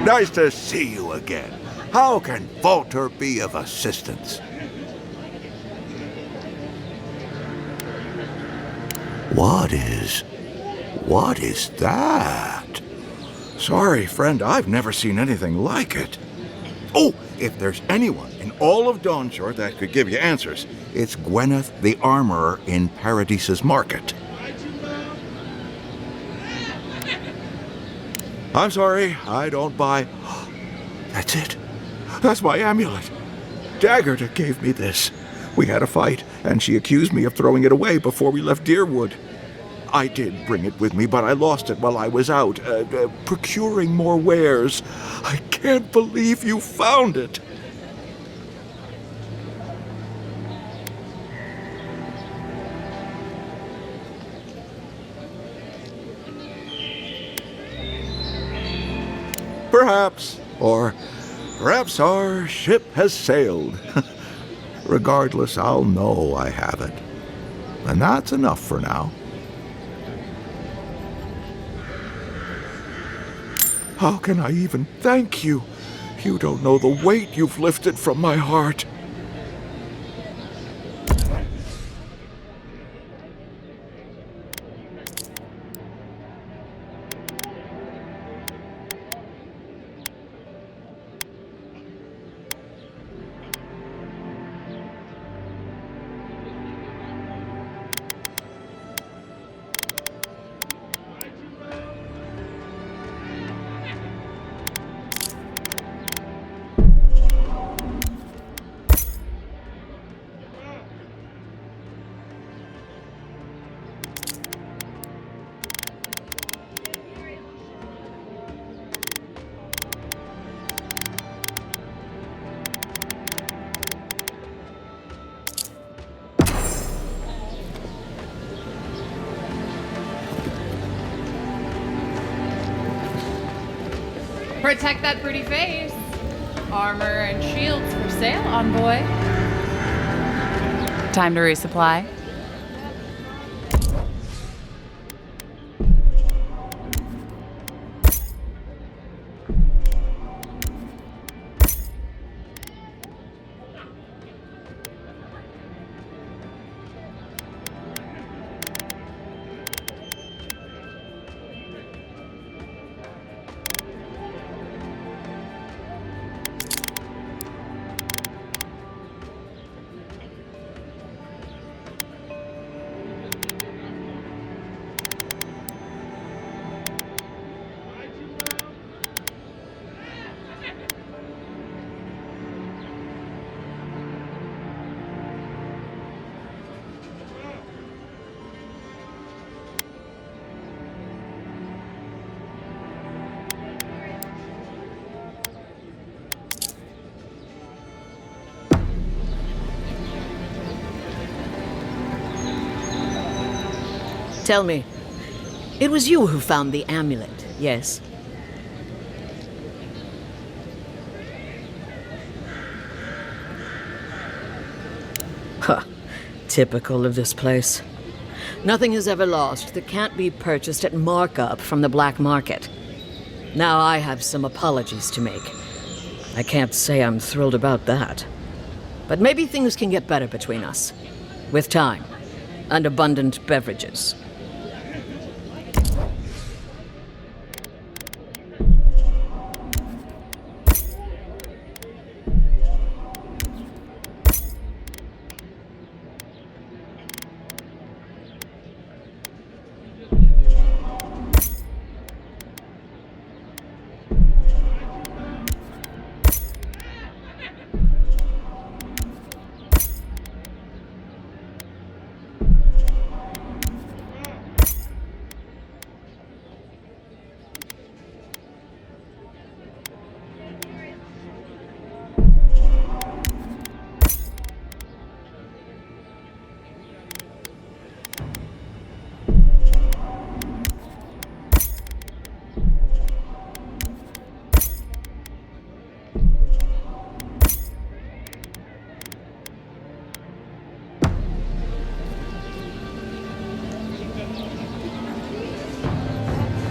Nice to see you again. How can Walter be of assistance? What is that? Sorry, friend, I've never seen anything like it. Oh, if there's anyone in all of Dawnshore that could give you answers, it's Gwyneth the Armorer in Paradise's Market. I'm sorry, I don't buy... That's it. That's my amulet. Daggerta gave me this. We had a fight, and she accused me of throwing it away before we left Deerwood. I did bring it with me, but I lost it while I was out, procuring more wares. I can't believe you found it. Perhaps, or perhaps our ship has sailed. Regardless, I'll know I have it. And that's enough for now. How can I even thank you? You don't know the weight you've lifted from my heart. Protect that pretty face. Armor and shields for sale, envoy. Time to resupply. Tell me, it was you who found the amulet, yes? Huh. Typical of this place. Nothing is ever lost that can't be purchased at markup from the black market. Now I have some apologies to make. I can't say I'm thrilled about that. But maybe things can get better between us. With time. And abundant beverages.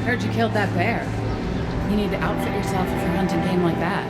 Heard you killed that bear. You need to outfit yourself if you're hunting game like that.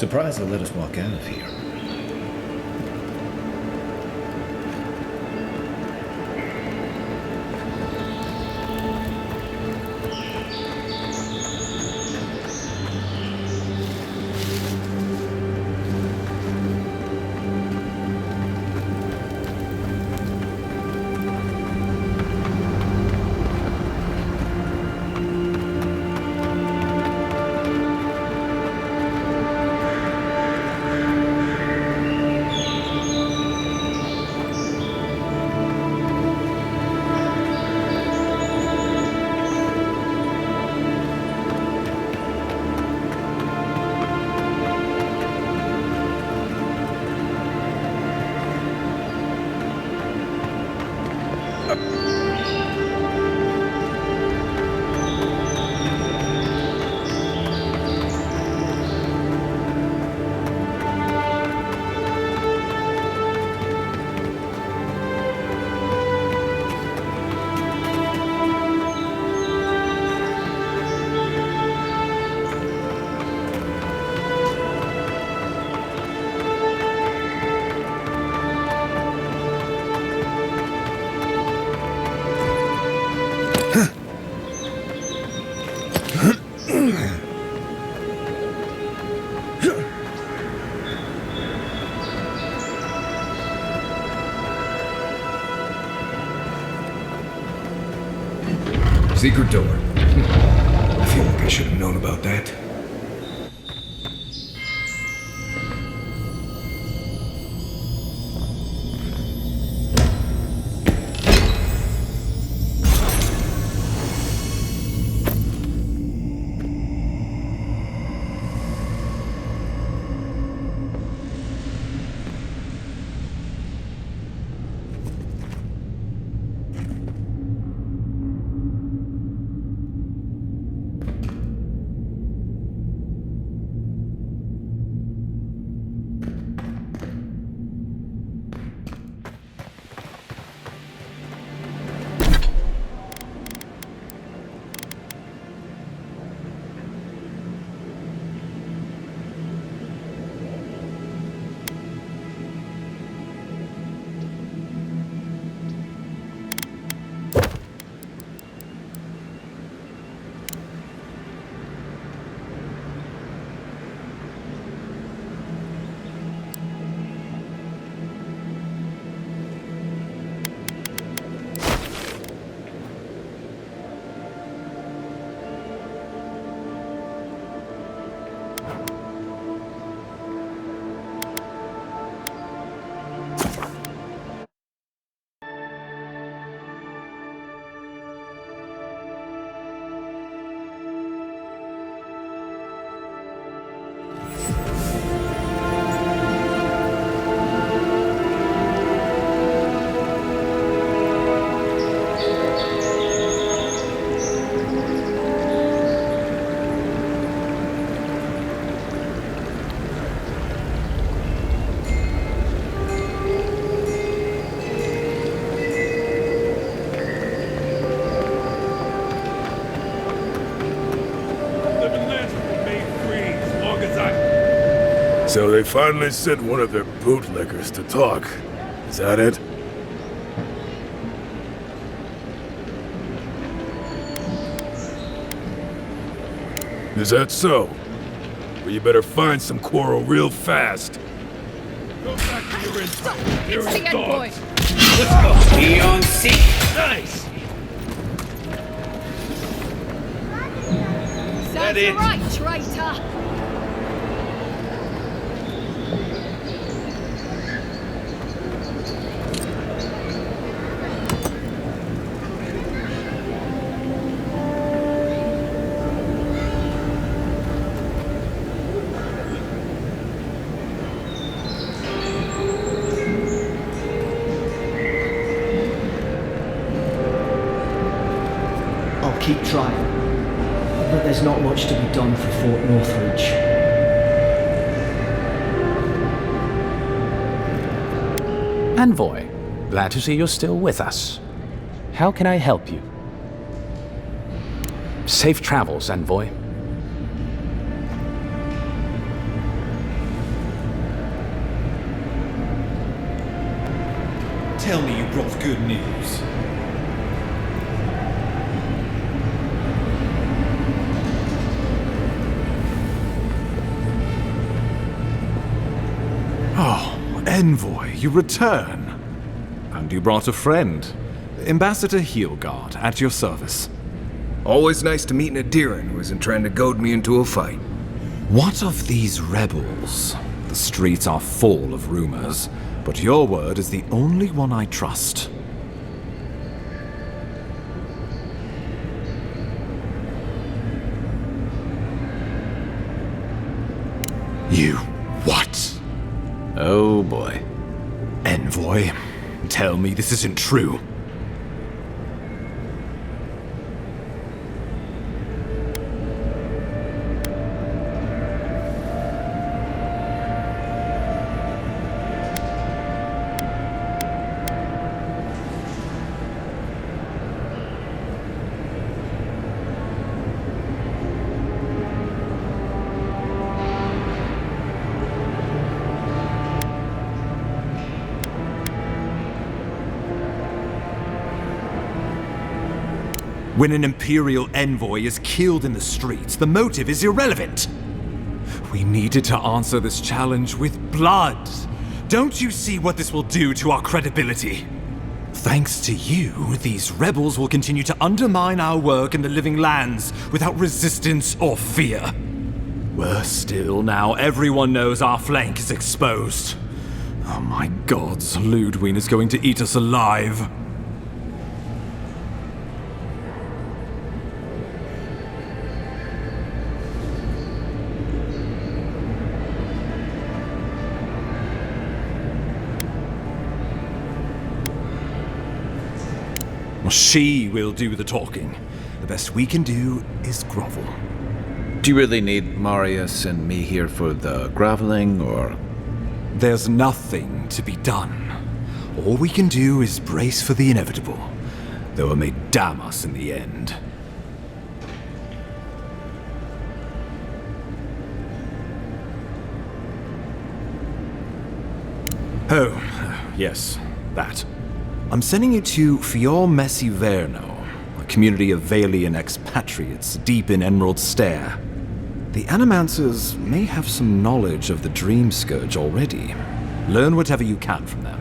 Surprised they let us walk out of here. Secret door. I feel like I should have known about that. So they finally sent one of their bootlickers to talk. Is that it? Is that so? Well, you better find some quarrel real fast. Go back to your inside. It's the end point. Let's go. Be on seat. Nice. Sounds it. right, traitor. I'll keep trying, but there's not much to be done for Fort Northridge. Envoy, glad to see you're still with us. How can I help you? Safe travels, Envoy. Tell me you brought good news. Oh, Envoy, you return. And you brought a friend. Ambassador Heelguard, at your service. Always nice to meet an Ediran who isn't trying to goad me into a fight. What of these rebels? The streets are full of rumors, but your word is the only one I trust. You what? Oh boy. Envoy, tell me this isn't true. When an Imperial envoy is killed in the streets, the motive is irrelevant. We needed to answer this challenge with blood. Don't you see what this will do to our credibility? Thanks to you, these rebels will continue to undermine our work in the Living Lands without resistance or fear. Worse still, now everyone knows our flank is exposed. Oh my gods, Ludwig is going to eat us alive. She will do the talking. The best we can do is grovel. Do you really need Marius and me here for the groveling, or...? There's nothing to be done. All we can do is brace for the inevitable, though it may damn us in the end. Oh, yes, that. I'm sending you to Fior Messi Verno, a community of Valian expatriates deep in Emerald Stair. The Animancers may have some knowledge of the Dream Scourge already. Learn whatever you can from them.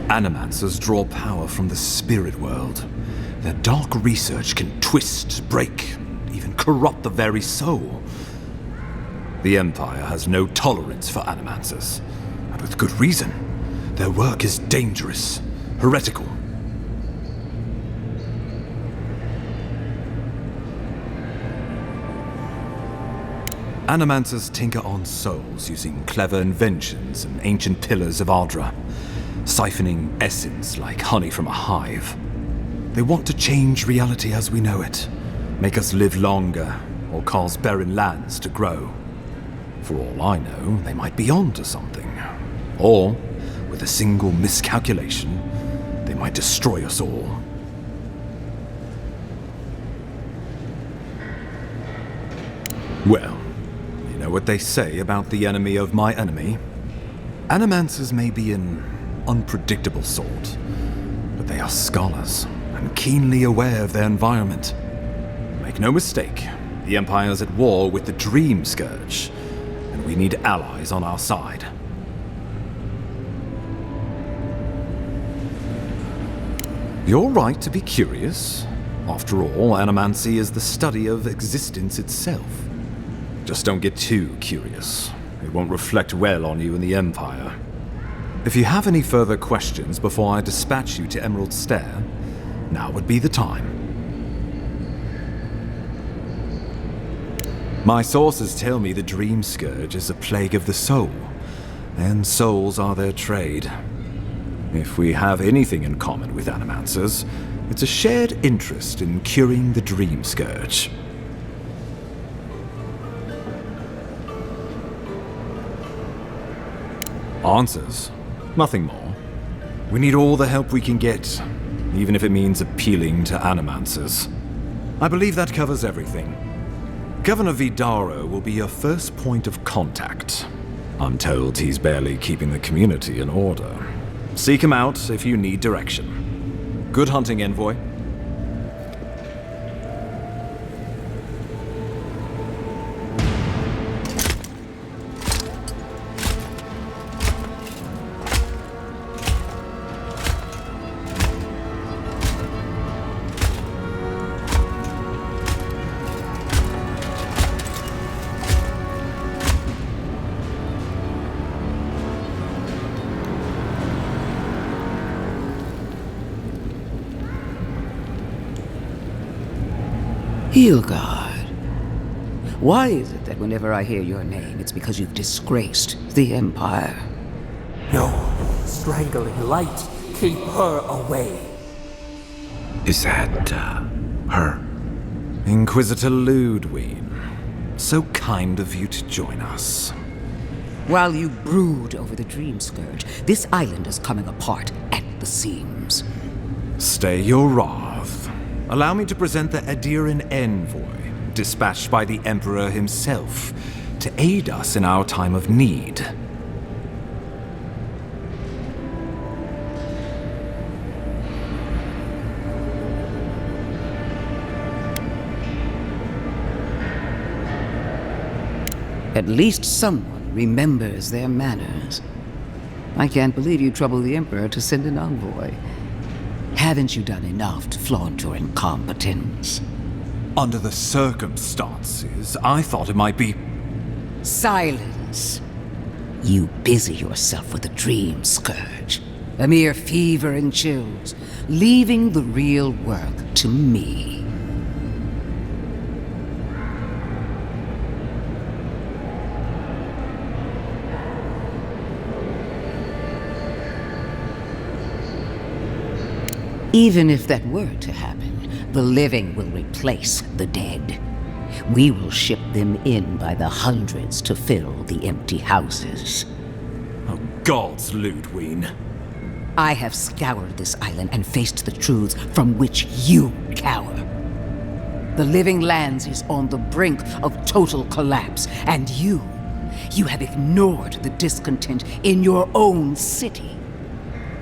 Animancers draw power from the spirit world. Their dark research can twist, break, even corrupt the very soul. The Empire has no tolerance for Animancers, and with good reason. Their work is dangerous, heretical. Animancers tinker on souls using clever inventions and ancient pillars of Ardra, siphoning essence like honey from a hive. They want to change reality as we know it, make us live longer, or cause barren lands to grow. For all I know, they might be on to something. Or, with a single miscalculation, might destroy us all. Well, you know what they say about the enemy of my enemy? Animancers may be an unpredictable sort, but they are scholars and keenly aware of their environment. Make no mistake, the Empire's at war with the Dream Scourge, and we need allies on our side. You're right to be curious. After all, animancy is the study of existence itself. Just don't get too curious. It won't reflect well on you in the Empire. If you have any further questions before I dispatch you to Emerald Stair, now would be the time. My sources tell me the Dream Scourge is a plague of the soul, and souls are their trade. If we have anything in common with animancers, it's a shared interest in curing the Dream Scourge. Answers? Nothing more. We need all the help we can get, even if it means appealing to animancers. I believe that covers everything. Governor Vidaro will be your first point of contact. I'm told he's barely keeping the community in order. Seek him out if you need direction. Good hunting, Envoy. Hilgard. Why is it that whenever I hear your name, it's because you've disgraced the Empire? No. Strangling light. Keep her away. Is that, her? Inquisitor Ludwig. So kind of you to join us. While you brood over the Dream Scourge, this island is coming apart at the seams. Stay your wrath. Allow me to present the Ediran envoy, dispatched by the Emperor himself, to aid us in our time of need. At least someone remembers their manners. I can't believe you troubled the Emperor to send an envoy. Haven't you done enough to flaunt your incompetence? Under the circumstances, I thought it might be... Silence! You busy yourself with the Dream Scourge. A mere fever and chills, leaving the real work to me. Even if that were to happen, the living will replace the dead. We will ship them in by the hundreds to fill the empty houses. Oh, gods, Ludwig. I have scoured this island and faced the truths from which you cower. The Living Lands is on the brink of total collapse, and you have ignored the discontent in your own city.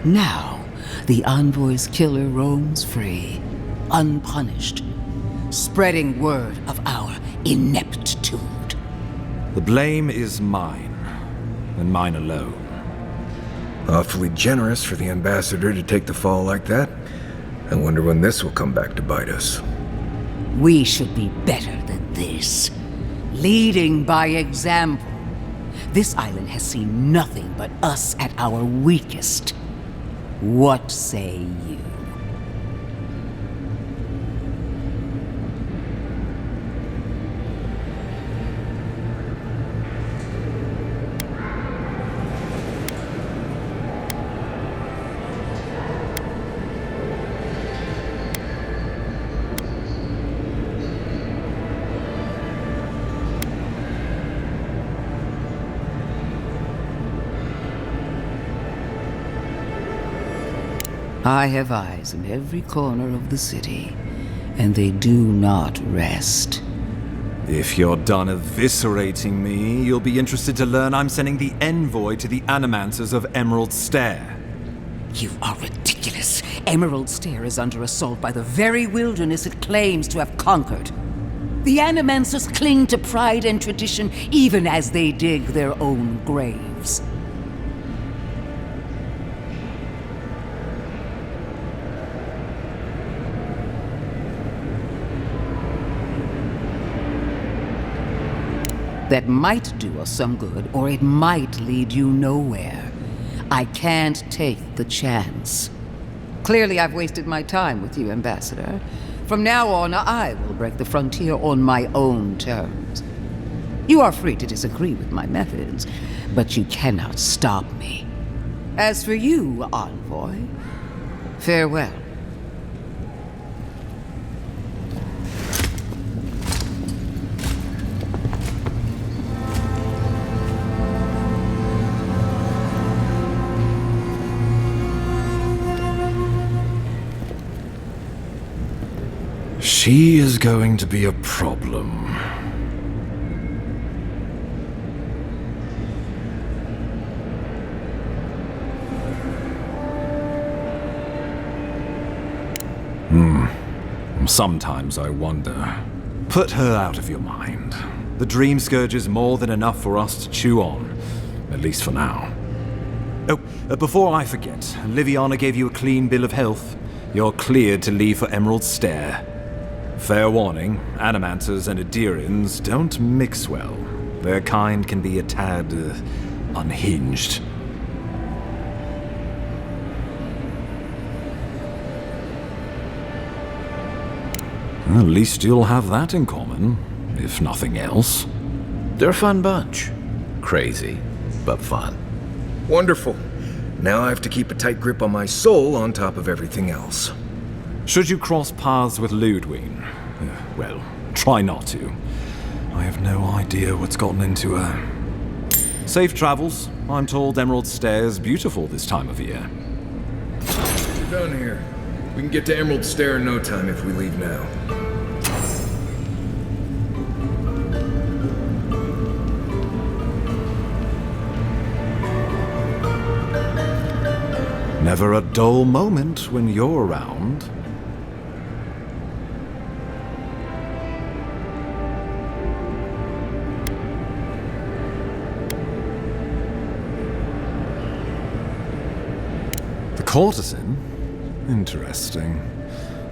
Now, the Envoy's killer roams free, unpunished, spreading word of our ineptitude. The blame is mine, and mine alone. Awfully generous for the ambassador to take the fall like that. I wonder when this will come back to bite us. We should be better than this. Leading by example. This island has seen nothing but us at our weakest. What say you? I have eyes in every corner of the city, and they do not rest. If you're done eviscerating me, you'll be interested to learn I'm sending the envoy to the animancers of Emerald Stair. You are ridiculous. Emerald Stair is under assault by the very wilderness it claims to have conquered. The animancers cling to pride and tradition even as they dig their own graves. That might do us some good, or it might lead you nowhere. I can't take the chance. Clearly, I've wasted my time with you, Ambassador. From now on, I will break the frontier on my own terms. You are free to disagree with my methods, but you cannot stop me. As for you, Envoy, farewell. She is going to be a problem. Sometimes I wonder. Put her out of your mind. The Dream Scourge is more than enough for us to chew on. At least for now. Oh, before I forget, Liviana gave you a clean bill of health. You're cleared to leave for Emerald Stair. Fair warning, Animancers and Edirians don't mix well. Their kind can be a tad unhinged. At least you'll have that in common, if nothing else. They're a fun bunch. Crazy, but fun. Wonderful. Now I have to keep a tight grip on my soul on top of everything else. Should you cross paths with Ludwig, well, try not to. I have no idea what's gotten into her. Safe travels. I'm told Emerald Stair's beautiful this time of year. We're done here. We can get to Emerald Stair in no time if we leave now. Never a dull moment when you're around. The courtesan? Interesting.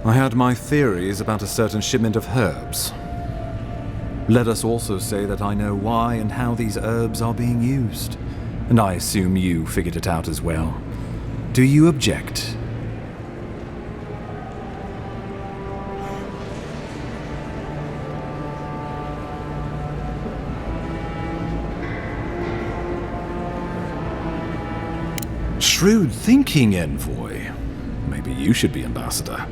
I had my theories about a certain shipment of herbs. Let us also say that I know why and how these herbs are being used. And I assume you figured it out as well. Do you object? Shrewd thinking, Envoy. Maybe you should be ambassador.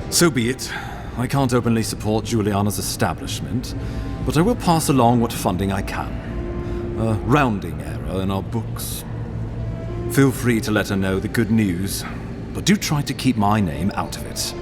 So be it. I can't openly support Juliana's establishment, but I will pass along what funding I can. A rounding error in our books. Feel free to let her know the good news, but do try to keep my name out of it.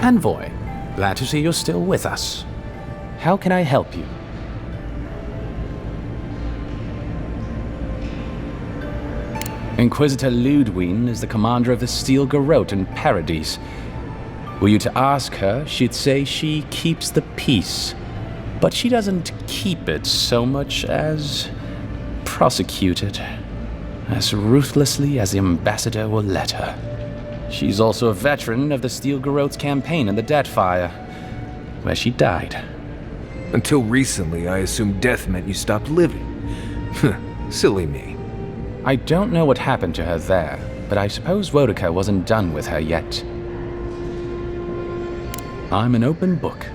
Envoy, glad to see you're still with us. How can I help you? Inquisitor Ludwig is the commander of the Steel Garrote in Paradise. Were you to ask her, she'd say she keeps the peace. But she doesn't keep it so much as prosecute it. As ruthlessly as the ambassador will let her. She's also a veteran of the Steel Garrote's campaign in the Deathfire, where she died. Until recently, I assumed death meant you stopped living. Silly me. I don't know what happened to her there, but I suppose Wodeker wasn't done with her yet. I'm an open book.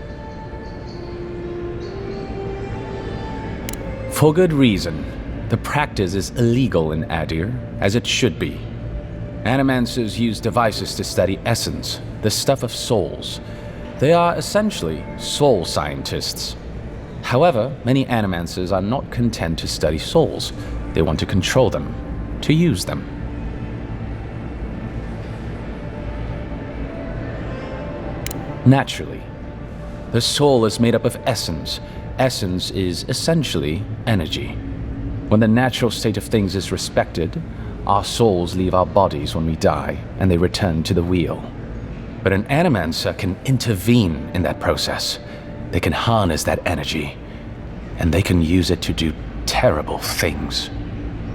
For good reason. The practice is illegal in Edир, as it should be. Animancers use devices to study essence, the stuff of souls. They are essentially soul scientists. However, many animancers are not content to study souls. They want to control them, to use them. Naturally, the soul is made up of essence. Essence is essentially energy. When the natural state of things is respected, our souls leave our bodies when we die, and they return to the wheel. But an animancer can intervene in that process. They can harness that energy, and they can use it to do terrible things.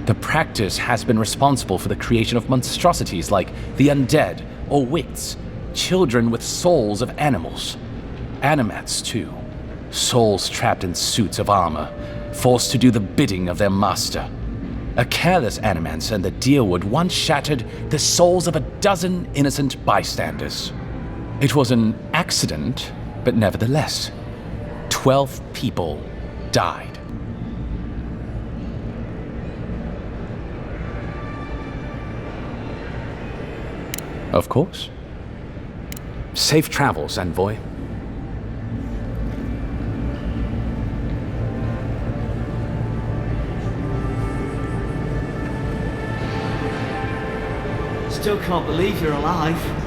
The practice has been responsible for the creation of monstrosities like the undead or wicts, children with souls of animals. Animats, too. Souls trapped in suits of armor, forced to do the bidding of their master. A careless animancer in the Deerwood once shattered the souls of a dozen innocent bystanders. It was an accident, but nevertheless, 12 people died. Of course. Safe travels, envoy. Still can't believe you're alive.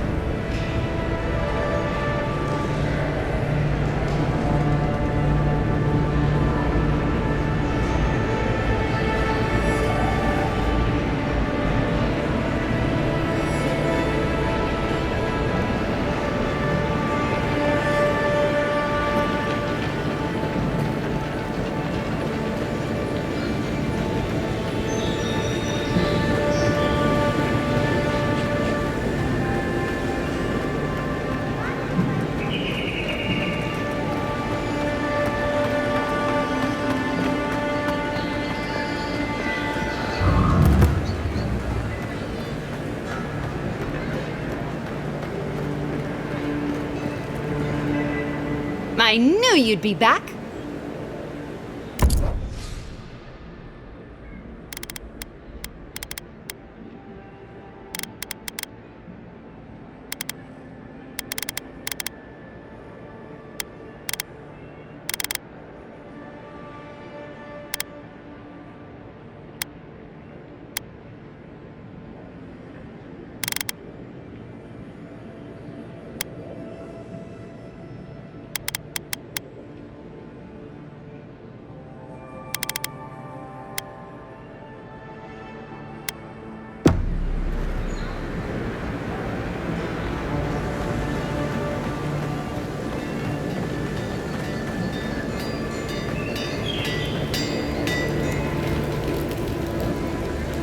I knew you'd be back.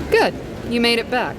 Good. You made it back.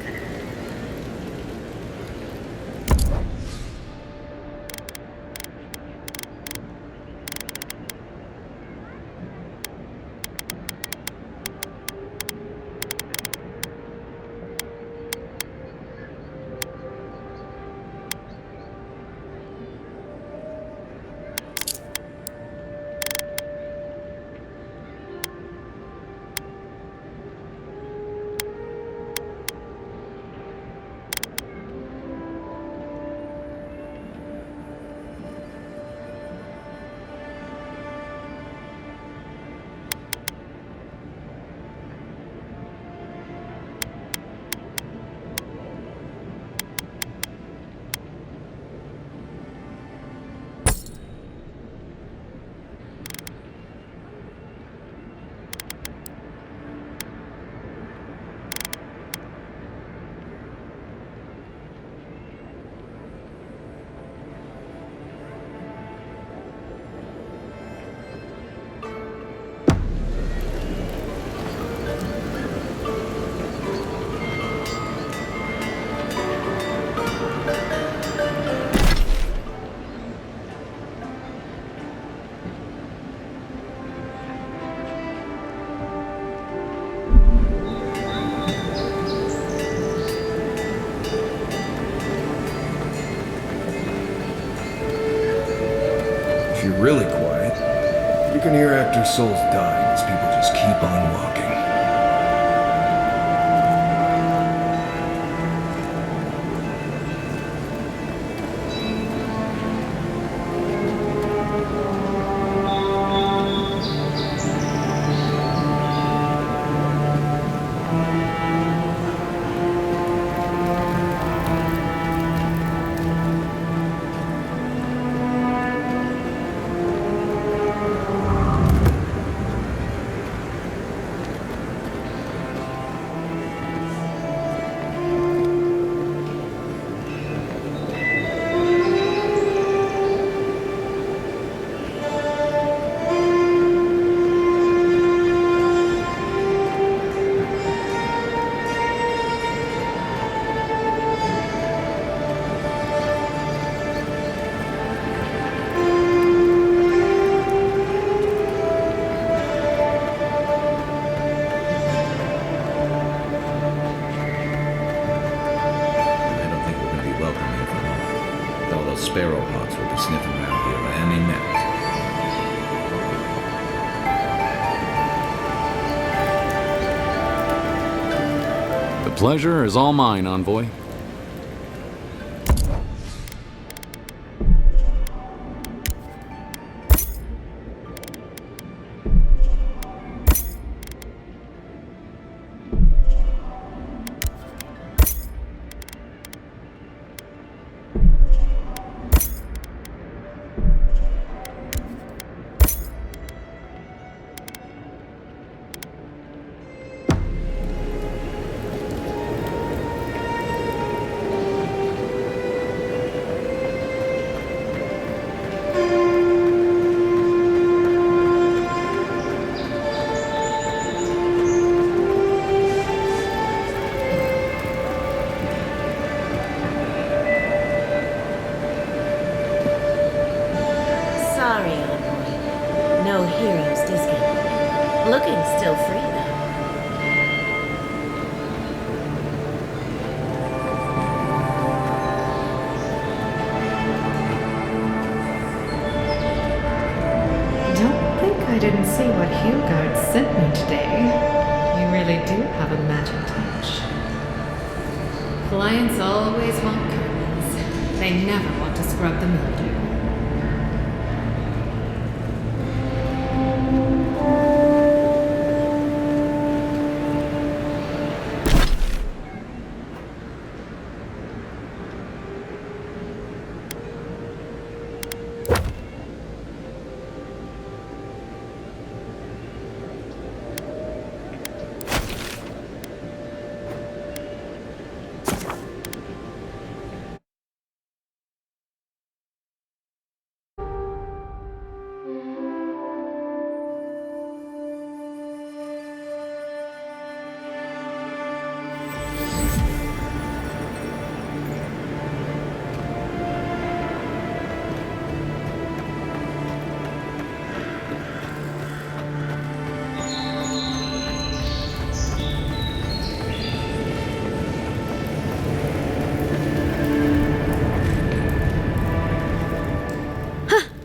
you're really quiet, you can hear actors' souls dying as people just keep on walking. Sparrow hawks will be sniffing around here any minute. The pleasure is all mine, Envoy. I didn't see what Hugard sent me today. You really do have a magic touch. Clients always want curtains. They never want to scrub the mildew.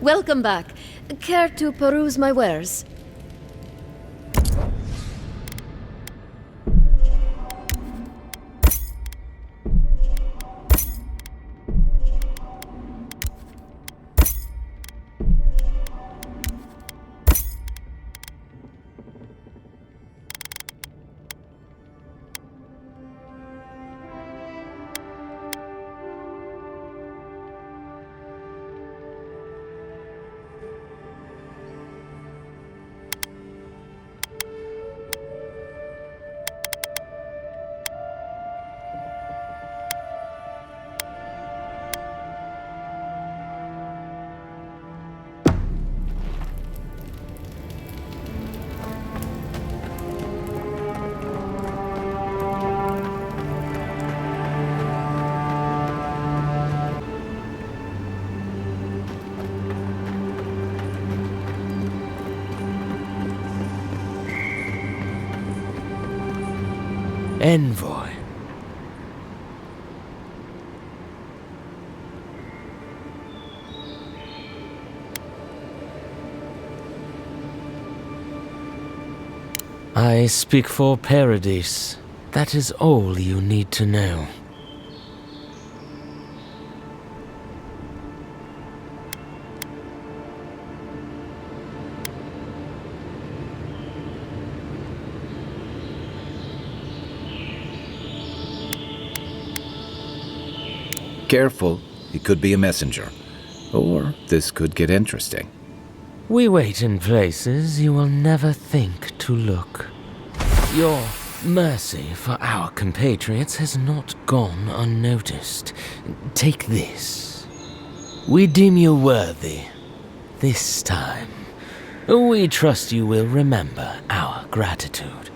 Welcome back. Care to peruse my wares? Envoy. I speak for Paradise. That is all you need to know. Careful, he could be a messenger. Or this could get interesting. We wait in places you will never think to look. Your mercy for our compatriots has not gone unnoticed. Take this. We deem you worthy. This time, we trust you will remember our gratitude.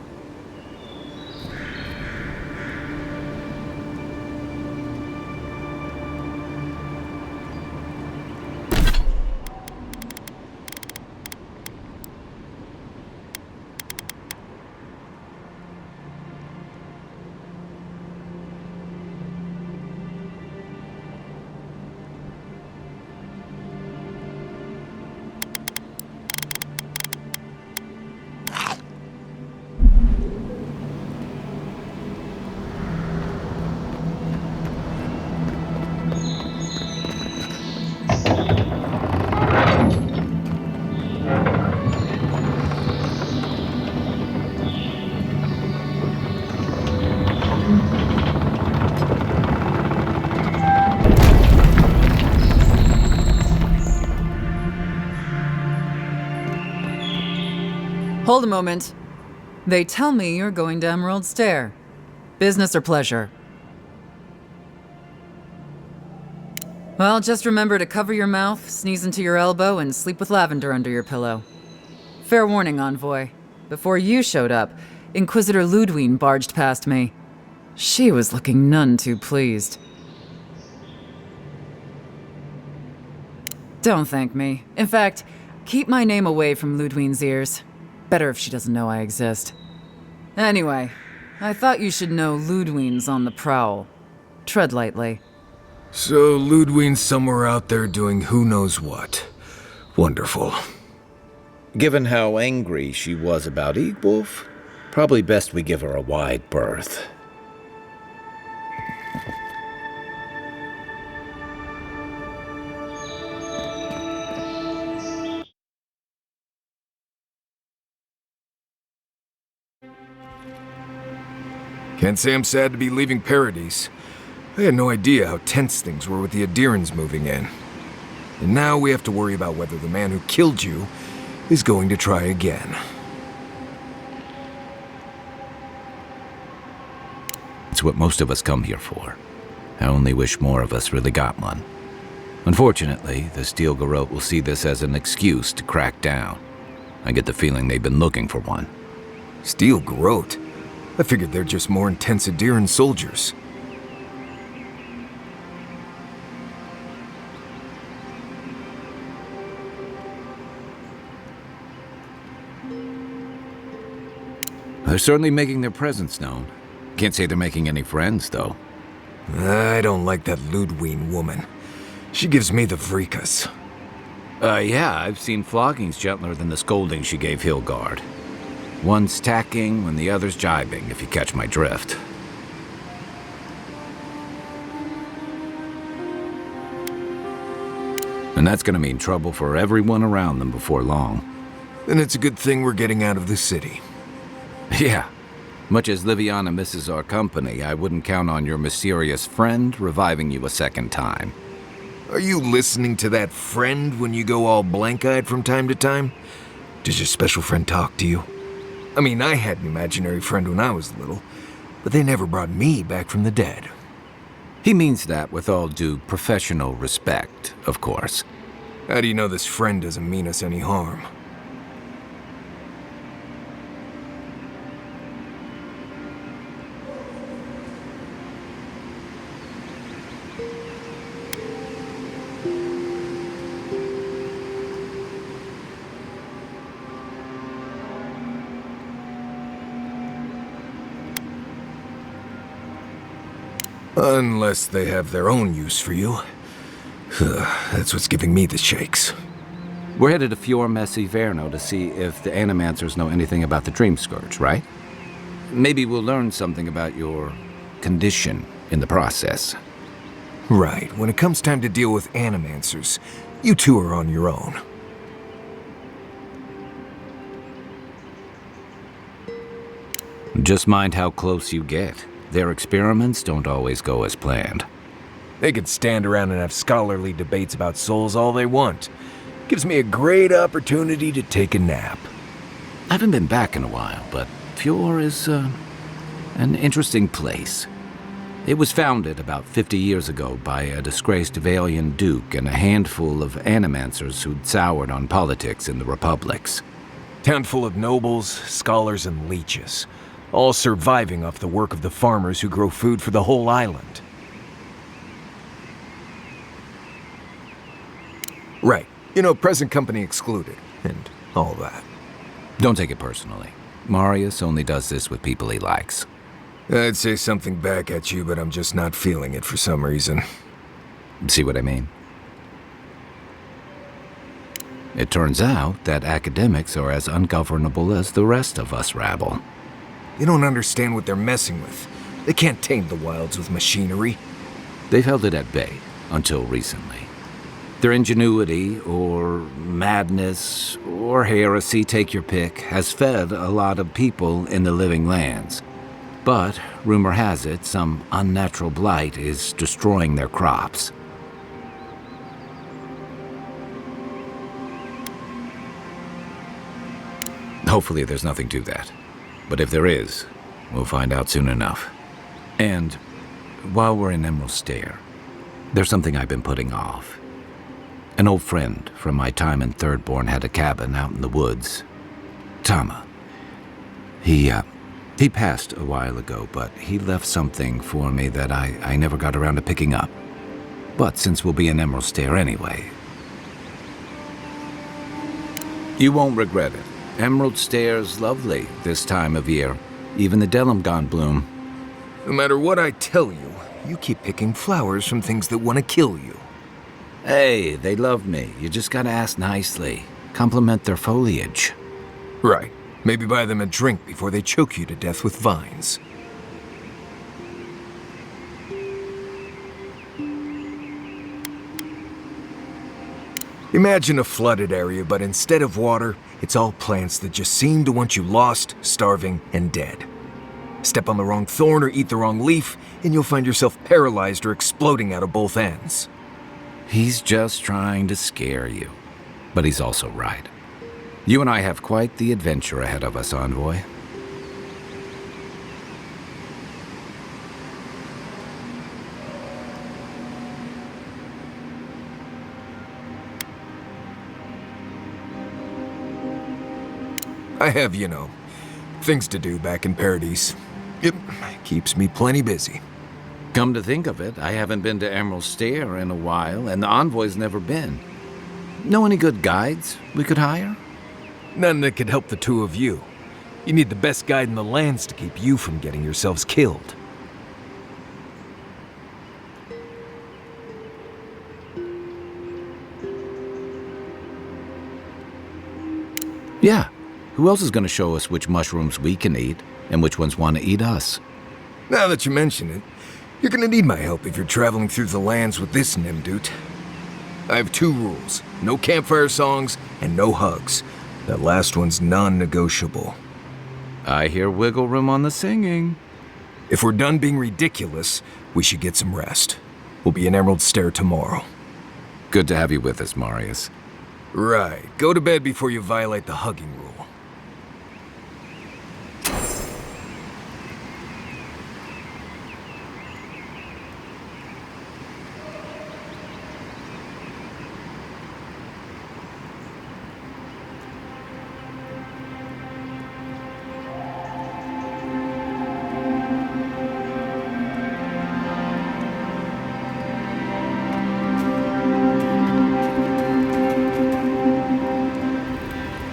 Hold a moment. They tell me you're going to Emerald Stair. Business or pleasure? Well, just remember to cover your mouth, sneeze into your elbow, and sleep with lavender under your pillow. Fair warning, Envoy. Before you showed up, Inquisitor Ludwine barged past me. She was looking none too pleased. Don't thank me. In fact, keep my name away from Ludwine's ears. Better if she doesn't know I exist. Anyway, I thought you should know Ludwine's on the prowl. Tread lightly. So Ludwine's somewhere out there doing who knows what. Wonderful. Given how angry she was about Eagwolf, probably best we give her a wide berth. Can't say I'm sad to be leaving Paradise. I had no idea how tense things were with the Edirans moving in. And now we have to worry about whether the man who killed you is going to try again. It's what most of us come here for. I only wish more of us really got one. Unfortunately, the Steel Garrote will see this as an excuse to crack down. I get the feeling they've been looking for one. Steel Garrote? I figured they're just more intense Ediran soldiers. They're certainly making their presence known. Can't say they're making any friends, though. I don't like that Ludwine woman. She gives me the vrikas. Yeah, I've seen floggings gentler than the scolding she gave Hilgard. One's tacking when the other's jibing, if you catch my drift. And that's gonna mean trouble for everyone around them before long. Then it's a good thing we're getting out of the city. Yeah. Much as Liviana misses our company, I wouldn't count on your mysterious friend reviving you a second time. Are you listening to that friend when you go all blank-eyed from time to time? Does your special friend talk to you? I mean, I had an imaginary friend when I was little, but they never brought me back from the dead. He means that with all due professional respect, of course. How do you know this friend doesn't mean us any harm? Unless they have their own use for you. That's what's giving me the shakes. We're headed to Fior Messi Verno to see if the Animancers know anything about the Dream Scourge, right? Maybe we'll learn something about your condition in the process. Right. When it comes time to deal with Animancers, you two are on your own. Just mind how close you get. Their experiments don't always go as planned. They could stand around and have scholarly debates about souls all they want. Gives me a great opportunity to take a nap. I haven't been back in a while, but Fior is an interesting place. It was founded about 50 years ago by a disgraced Valian duke and a handful of Animancers who'd soured on politics in the republics. Town full of nobles, scholars, and leeches, all surviving off the work of the farmers who grow food for the whole island. Right. You know, present company excluded, and all that. Don't take it personally. Marius only does this with people he likes. I'd say something back at you, but I'm just not feeling it for some reason. See what I mean? It turns out that academics are as ungovernable as the rest of us rabble. You don't understand what they're messing with. They can't tame the wilds with machinery. They've held it at bay, until recently. Their ingenuity, or madness, or heresy, take your pick, has fed a lot of people in the living lands. But, rumor has it, some unnatural blight is destroying their crops. Hopefully there's nothing to that. But if there is, we'll find out soon enough. And while we're in Emerald Stair, there's something I've been putting off. An old friend from my time in Thirdborn had a cabin out in the woods. Tama. He passed a while ago, but he left something for me that I never got around to picking up. But since we'll be in Emerald Stair anyway... You won't regret it. Emerald Stair's lovely this time of year. Even the Delimgon bloom. No matter what I tell you, you keep picking flowers from things that want to kill you. Hey, they love me. You just gotta ask nicely. Compliment their foliage. Right. Maybe buy them a drink before they choke you to death with vines. Imagine a flooded area, but instead of water, it's all plants that just seem to want you lost, starving, and dead. Step on the wrong thorn or eat the wrong leaf, and you'll find yourself paralyzed or exploding out of both ends. He's just trying to scare you. But he's also right. You and I have quite the adventure ahead of us, Envoy. I have, you know, things to do back in Paradise. It keeps me plenty busy. Come to think of it, I haven't been to Emerald Stair in a while, and the Envoy's never been. Know any good guides we could hire? None that could help the two of you. You need the best guide in the lands to keep you from getting yourselves killed. Yeah. Who else is going to show us which mushrooms we can eat, and which ones want to eat us? Now that you mention it, you're gonna need my help if you're traveling through the lands with this Nimdut. I have 2 rules. No campfire songs, and no hugs. That last one's non-negotiable. I hear wiggle room on the singing. If we're done being ridiculous, we should get some rest. We'll be in Emerald Stair tomorrow. Good to have you with us, Marius. Right. Go to bed before you violate the hugging rule.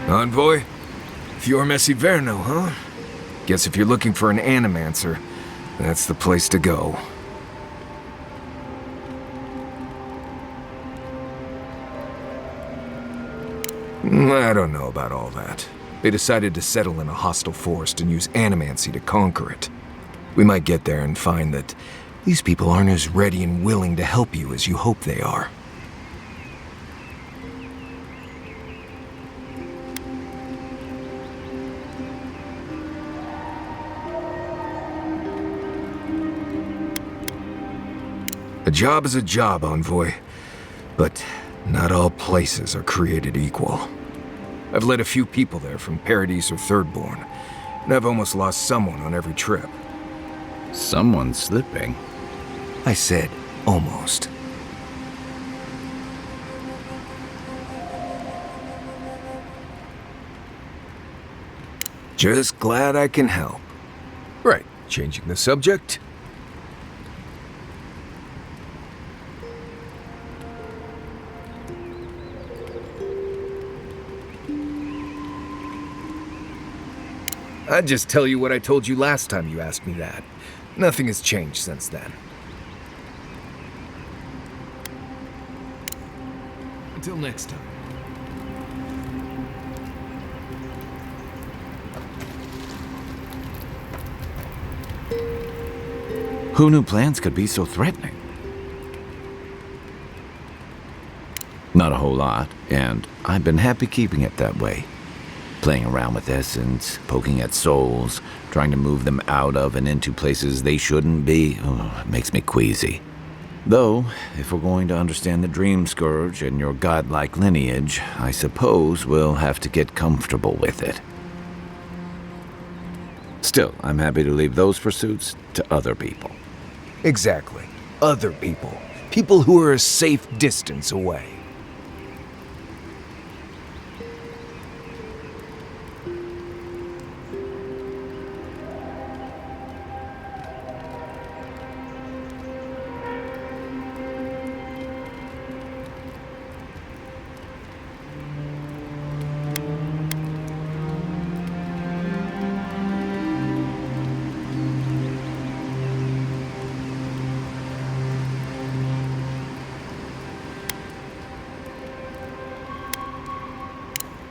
Envoy? Fior Messi Verno, huh? Guess if you're looking for an Animancer, that's the place to go. I don't know about all that. They decided to settle in a hostile forest and use animancy to conquer it. We might get there and find that these people aren't as ready and willing to help you as you hope they are. A job is a job, Envoy. But not all places are created equal. I've led a few people there from Paradise or Thirdborn, and I've almost lost someone on every trip. Someone slipping? I said almost. Just glad I can help. Right, changing the subject. I'd just tell you what I told you last time you asked me that. Nothing has changed since then. Until next time. Who knew plans could be so threatening? Not a whole lot, and I've been happy keeping it that way. Playing around with essence, poking at souls, trying to move them out of and into places they shouldn't be, it makes me queasy. Though, if we're going to understand the Dream Scourge and your godlike lineage, I suppose we'll have to get comfortable with it. Still, I'm happy to leave those pursuits to other people. Exactly. Other people. People who are a safe distance away.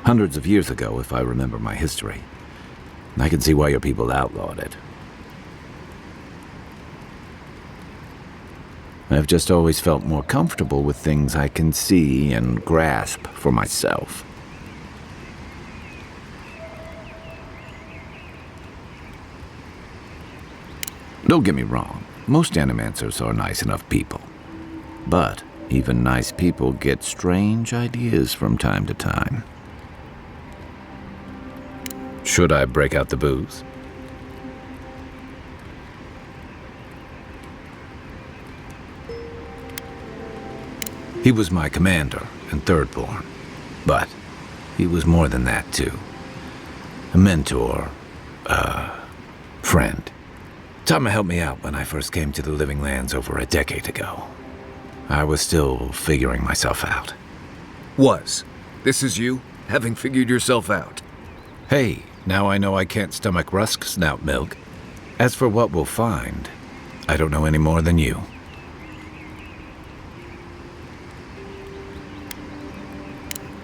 Hundreds of years ago, if I remember my history. I can see why your people outlawed it. I've just always felt more comfortable with things I can see and grasp for myself. Don't get me wrong, most animancers are nice enough people. But even nice people get strange ideas from time to time. Should I break out the booze? He was my commander in Thirdborn, but he was more than that too. A mentor, friend. Tama helped me out when I first came to the Living Lands over a decade ago. I was still figuring myself out. Was. This is you, having figured yourself out. Hey, now I know I can't stomach rusk snout milk. As for what we'll find, I don't know any more than you.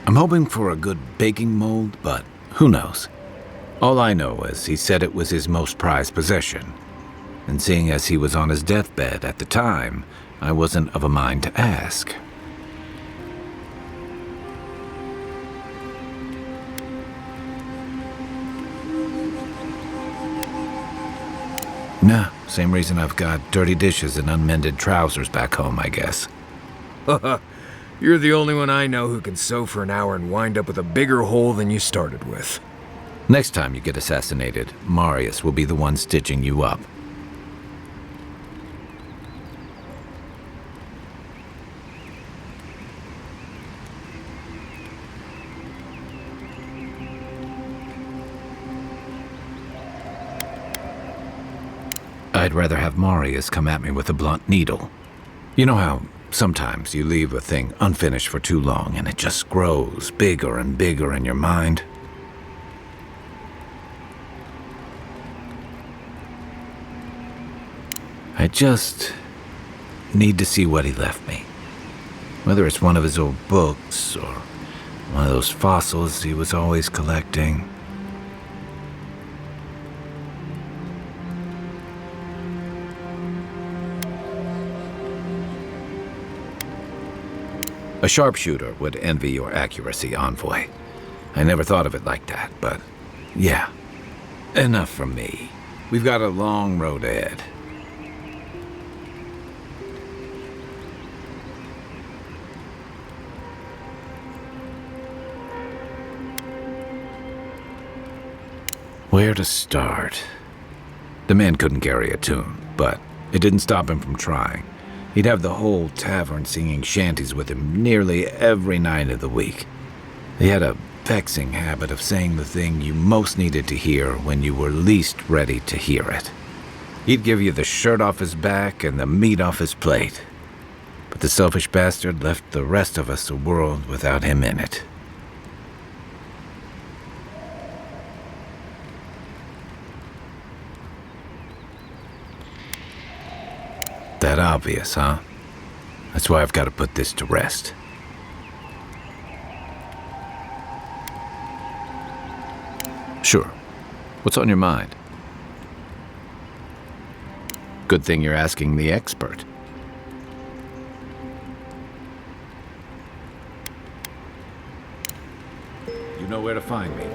I'm hoping for a good baking mold, but who knows? All I know is he said it was his most prized possession. And seeing as he was on his deathbed at the time, I wasn't of a mind to ask. Nah, same reason I've got dirty dishes and unmended trousers back home, I guess. You're the only one I know who can sew for an hour and wind up with a bigger hole than you started with. Next time you get assassinated, Marius will be the one stitching you up. I'd rather have Marius come at me with a blunt needle. You know how sometimes you leave a thing unfinished for too long and it just grows bigger and bigger in your mind? I just need to see what he left me. Whether it's one of his old books or One of those fossils he was always collecting. A sharpshooter would envy your accuracy, Envoy. I never thought of it like that, but yeah. Enough from me. We've got a long road ahead. Where to start? The man couldn't carry a tune, but it didn't stop him from trying. He'd have the whole tavern singing shanties with him nearly every night of the week. He had a vexing habit of saying the thing you most needed to hear when you were least ready to hear it. He'd give you the shirt off his back and the meat off his plate. But the selfish bastard left the rest of us a world without him in it. That obvious, huh? That's why I've got to put this to rest. Sure. What's on your mind? Good thing you're asking the expert. You know where to find me.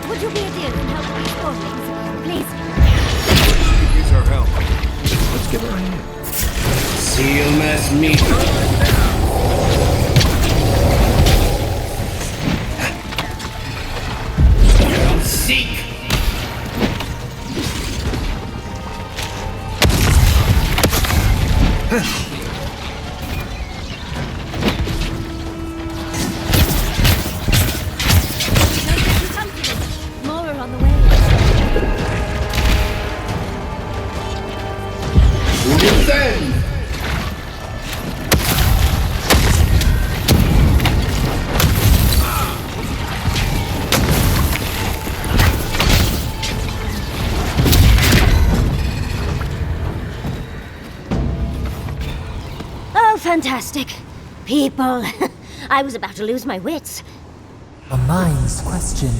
Would you be a dear and help these orphans, please? She could use our help. Let's give her a hand. Seal must meet. Seek. More are on the way. Oh, fantastic. People. I was about to lose my wits. A mind's question.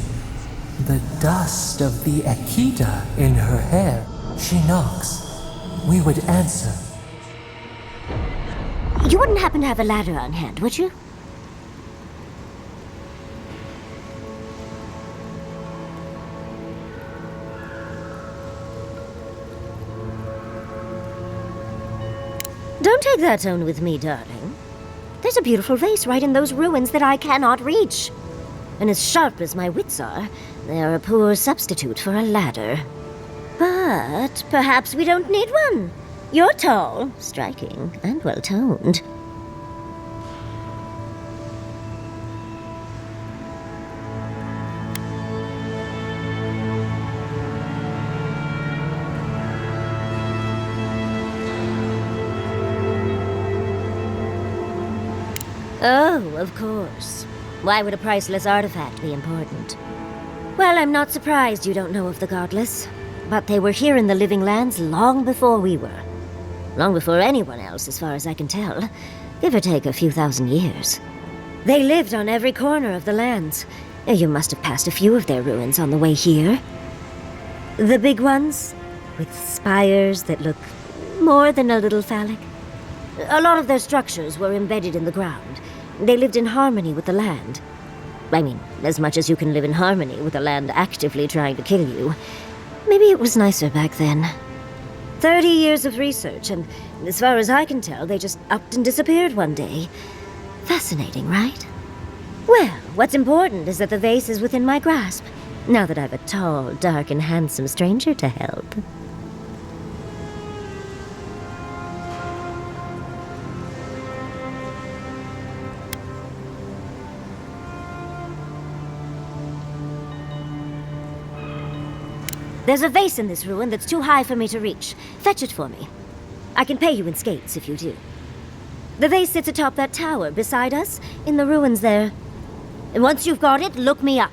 The dust of the Akita in her hair. She knocks. We would answer. You wouldn't happen to have a ladder on hand, would you? Don't take that tone with me, darling. There's a beautiful vase right in those ruins that I cannot reach. And as sharp as my wits are, they are a poor substitute for a ladder. But perhaps we don't need one. You're tall, striking, and well-toned. Oh, of course. Why would a priceless artifact be important? Well, I'm not surprised you don't know of the Godless. But they were here in the Living Lands long before we were. Long before anyone else, as far as I can tell. Give or take a few thousand years. They lived on every corner of the lands. You must have passed a few of their ruins on the way here. The big ones, with spires that look more than a little phallic. A lot of their structures were embedded in the ground. They lived in harmony with the land. I mean, as much as you can live in harmony with the land actively trying to kill you. Maybe it was nicer back then. 30 years of research, and as far as I can tell, they just upped and disappeared one day. Fascinating, right? Well, what's important is that the vase is within my grasp, now that I've a tall, dark, and handsome stranger to help. There's a vase in this ruin that's too high for me to reach. Fetch it for me. I can pay you in skates if you do. The vase sits atop that tower beside us, in the ruins there. And once you've got it, look me up.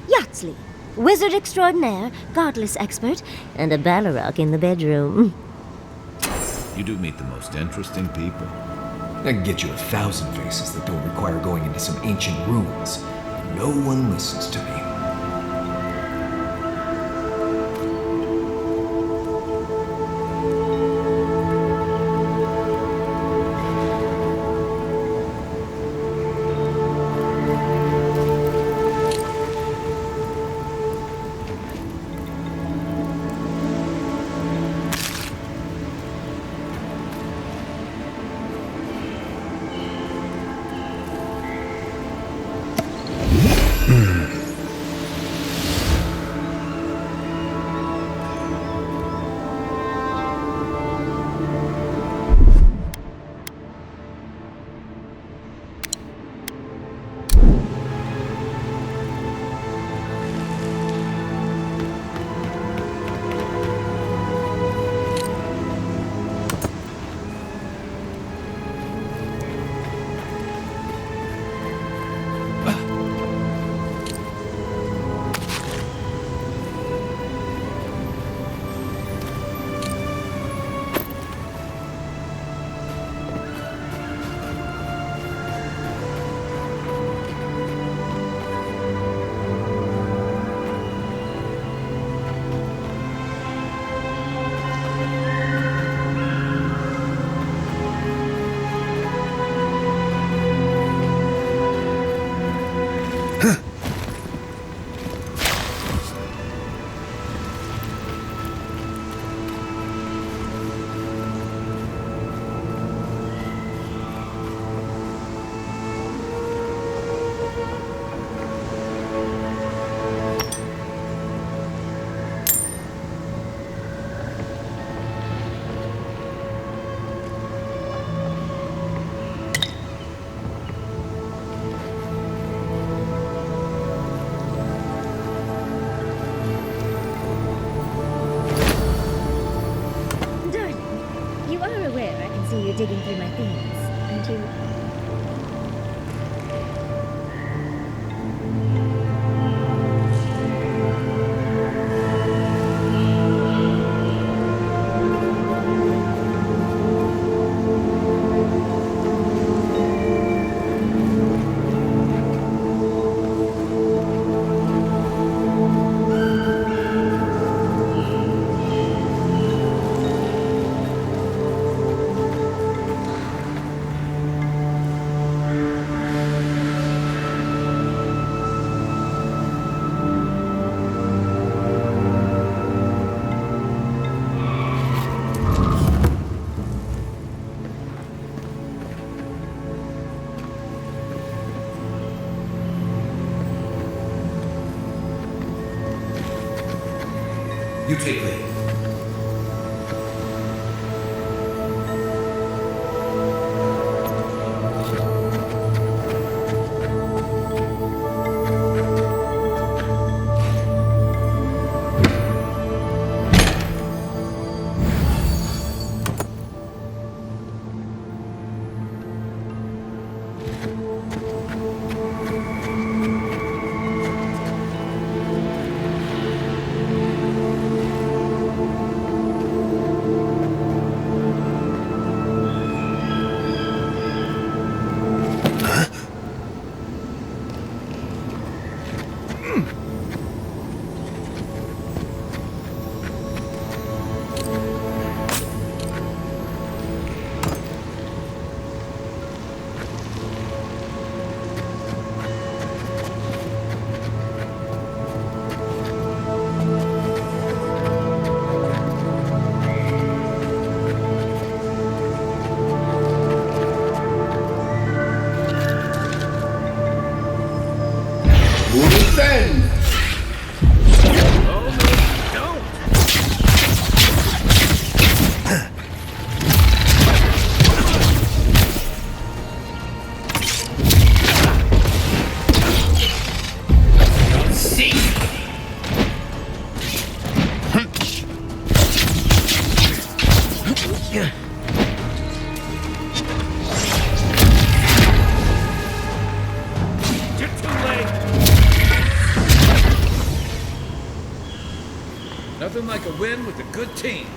Yatsley, wizard extraordinaire, godless expert, and a Balrog in the bedroom. You do meet the most interesting people. I can get you 1,000 faces that don't require going into some ancient ruins. No one listens to me. I can see you digging through my things, aren't you? You take lead. Nothing like a win with a good team.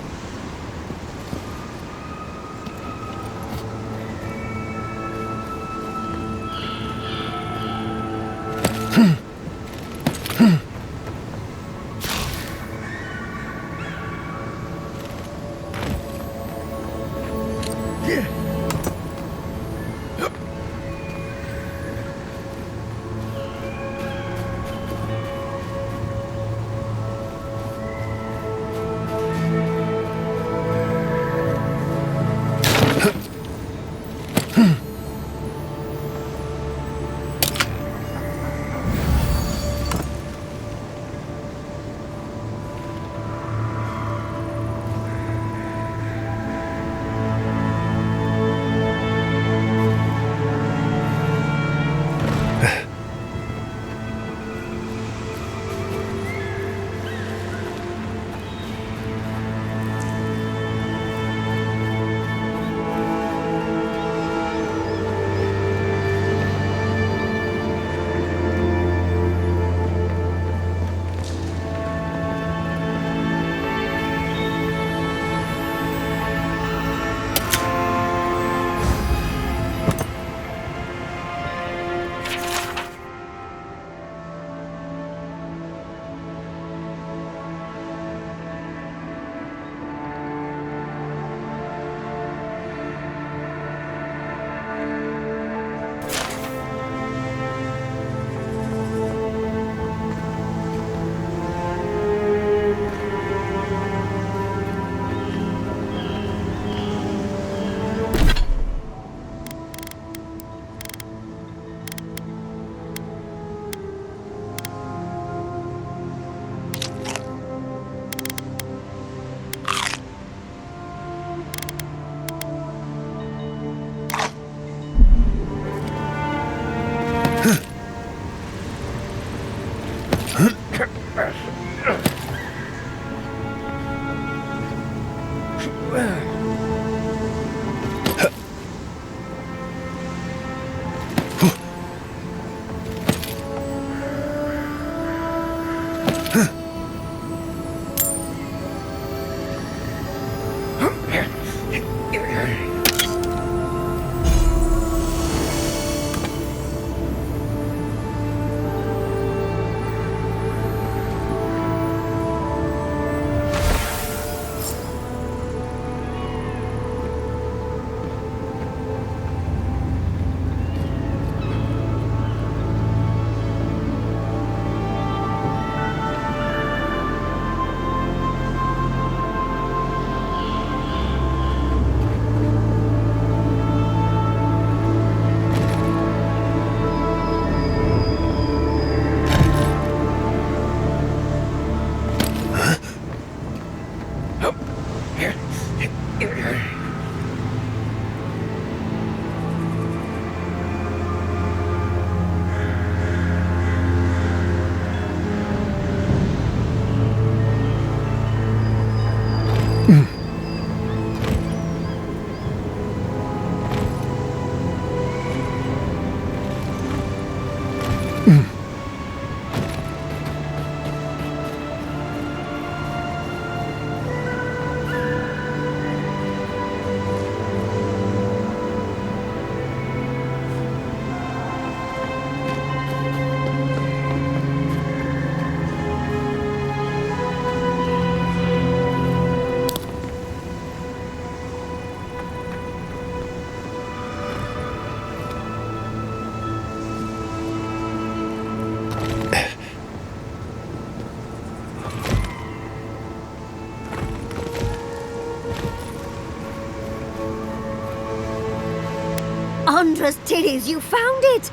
Andra's titties, you found it!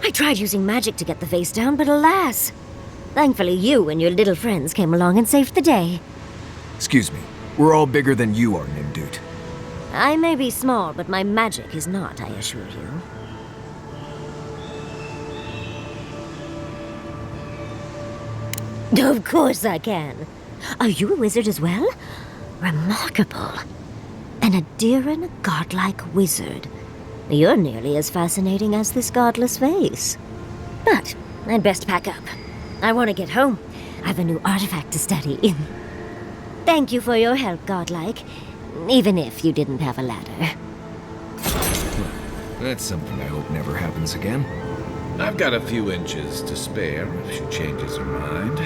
I tried using magic to get the face down, but alas. Thankfully you and your little friends came along and saved the day. Excuse me, we're all bigger than you are, Nimdude. I may be small, but my magic is not, I assure you. Of course I can. Are you a wizard as well? Remarkable. An Ediran godlike wizard. You're nearly as fascinating as this godless face. But I'd best pack up. I want to get home. I have a new artifact to study. Thank you for your help, godlike. Even if you didn't have a ladder. That's something I hope never happens again. I've got a few inches to spare if she changes her mind.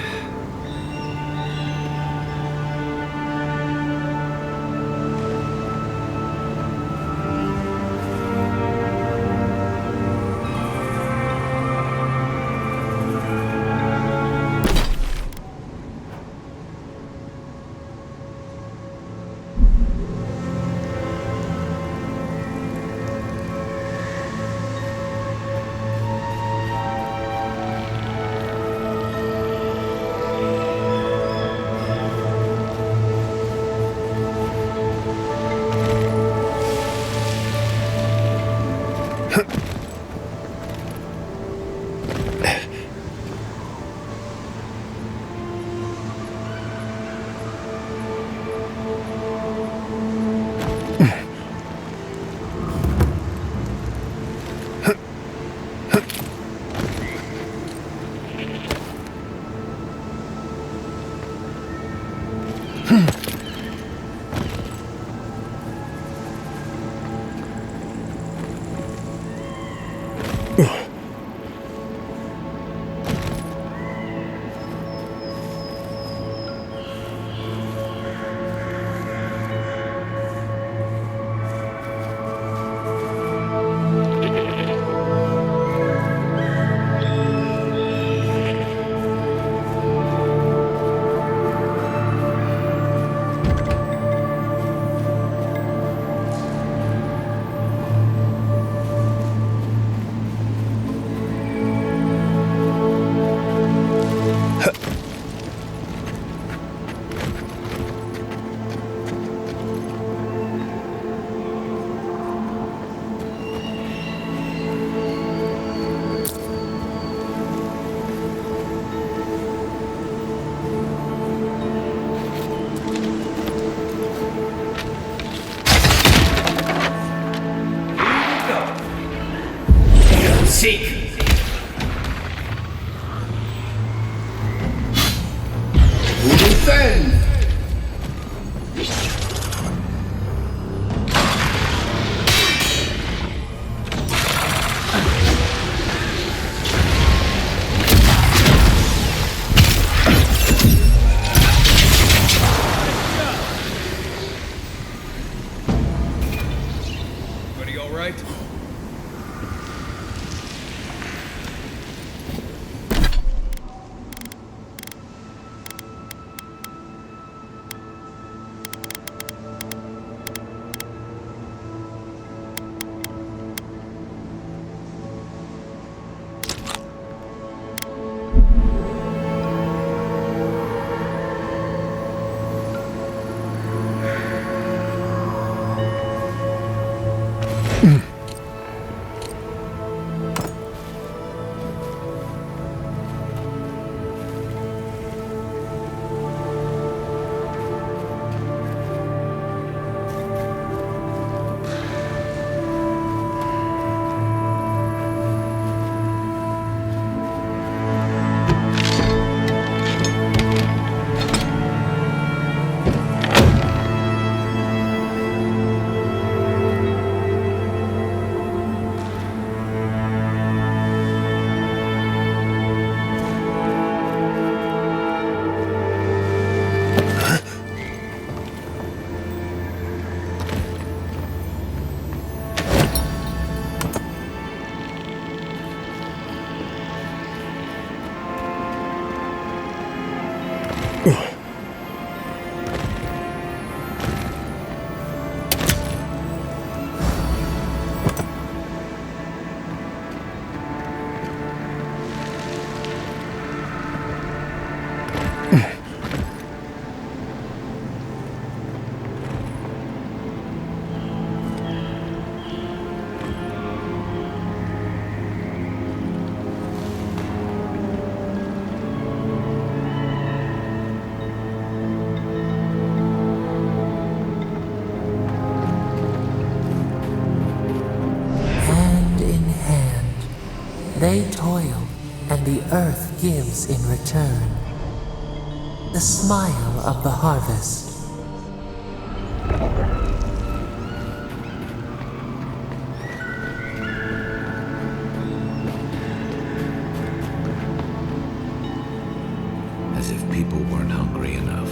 Seek. Who defend? Everybody all right? They toil, and the earth gives in return. The smile of the harvest. As if people weren't hungry enough.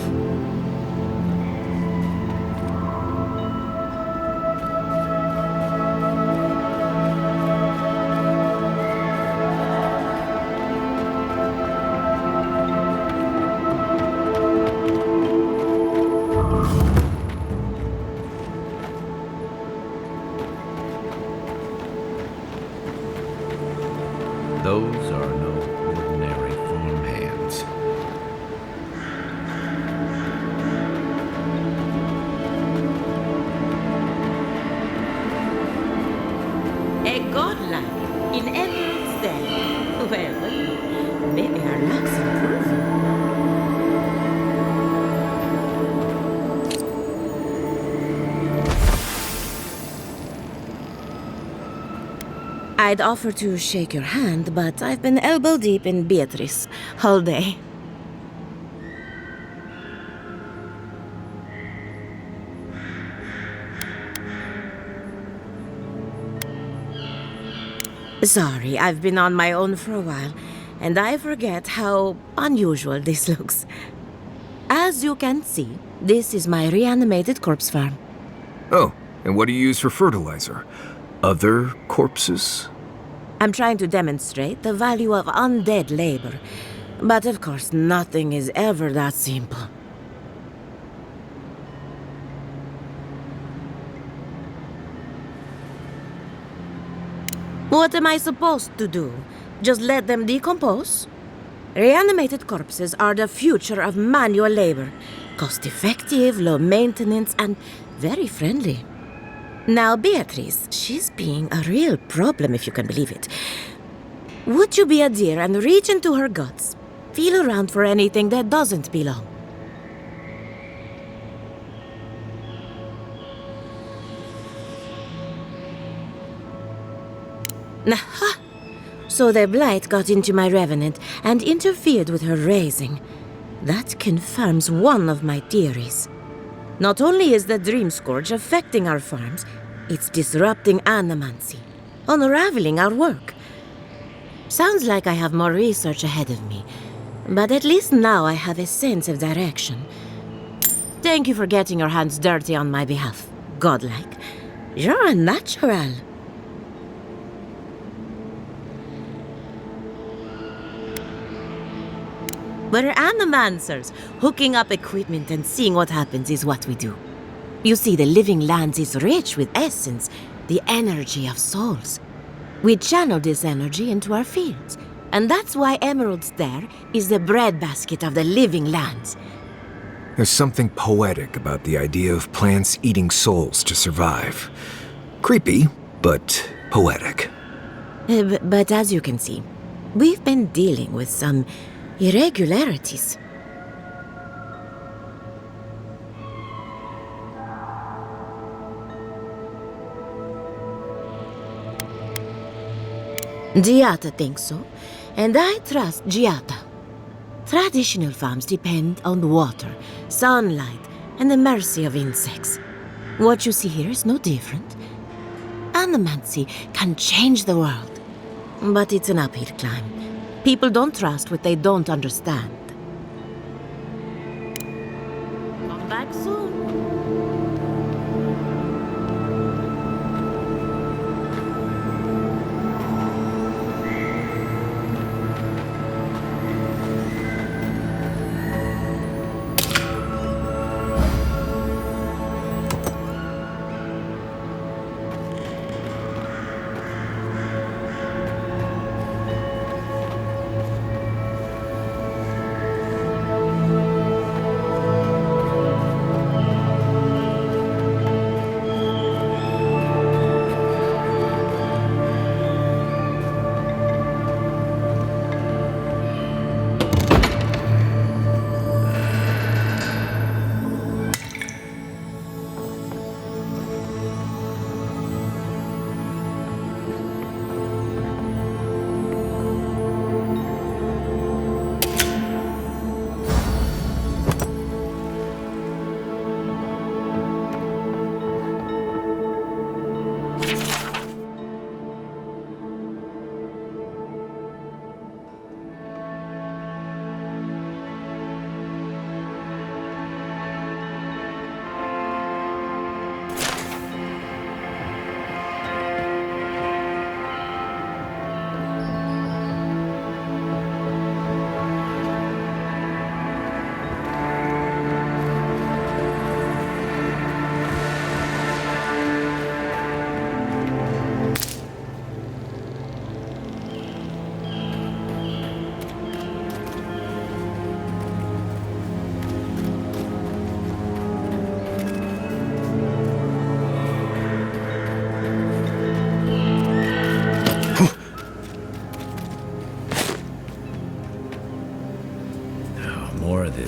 Those are no ordinary farm hands. A godlike in Emerald's day. Well, maybe our luck's improving. I'd offer to shake your hand, but I've been elbow deep in Beatrice all day. Sorry, I've been on my own for a while, and I forget how unusual this looks. As you can see, this is my reanimated corpse farm. Oh, and what do you use for fertilizer? Other corpses? I'm trying to demonstrate the value of undead labor, but of course nothing is ever that simple. What am I supposed to do? Just let them decompose? Reanimated corpses are the future of manual labor. Cost-effective, low maintenance, and very friendly. Now, Beatrice, she's being a real problem, if you can believe it. Would you be a dear and reach into her guts? Feel around for anything that doesn't belong. Aha! So the blight got into my revenant and interfered with her raising. That confirms one of my theories. Not only is the Dream Scourge affecting our farms, it's disrupting animancy, unraveling our work. Sounds like I have more research ahead of me, but at least now I have a sense of direction. Thank you for getting your hands dirty on my behalf, godlike. You're a natural. We're animancers. Hooking up equipment and seeing what happens is what we do. You see, the living lands is rich with essence, the energy of souls. We channel this energy into our fields, and that's why Emerald's there is the breadbasket of the living lands. There's something poetic about the idea of plants eating souls to survive. Creepy, but poetic. But as you can see, we've been dealing with some irregularities. Giata thinks so, and I trust Giata. Traditional farms depend on water, sunlight, and the mercy of insects. What you see here is no different. Animancy can change the world, but it's an uphill climb. People don't trust what they don't understand. Come back soon.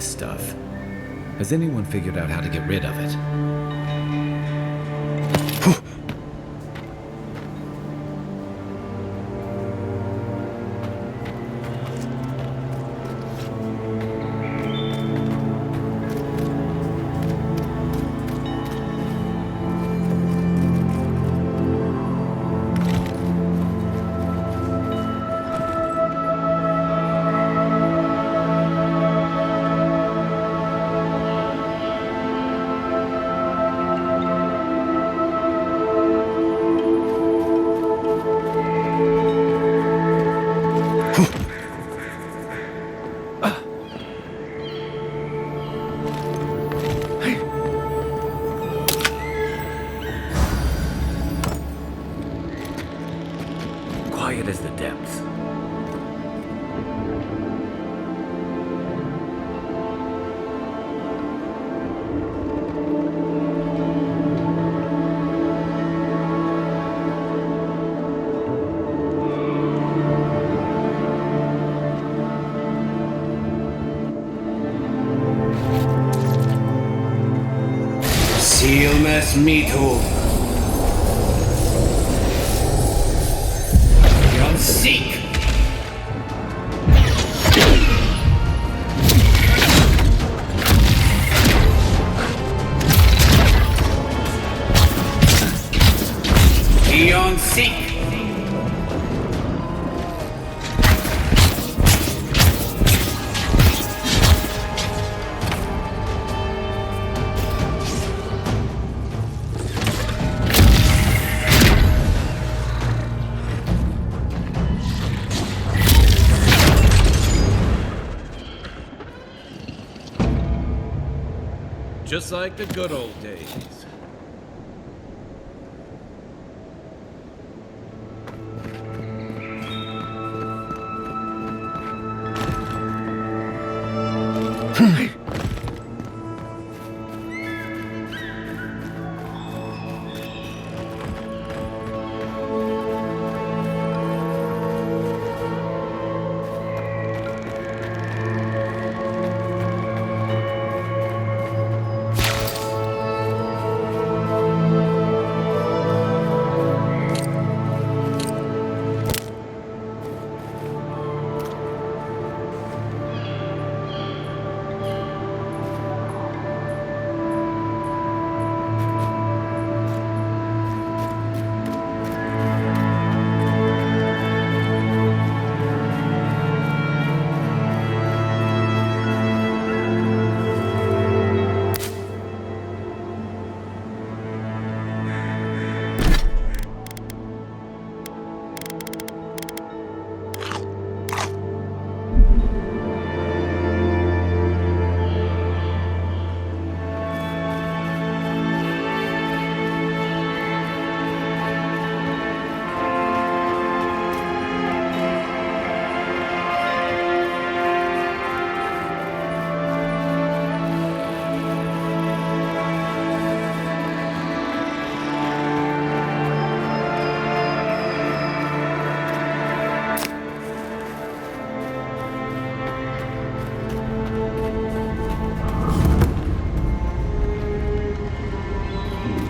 this stuff. Has anyone figured out how to get rid of it? Quiet as the depths. Silmas mitu. Yon seek. Yon seek. Just like the good old days.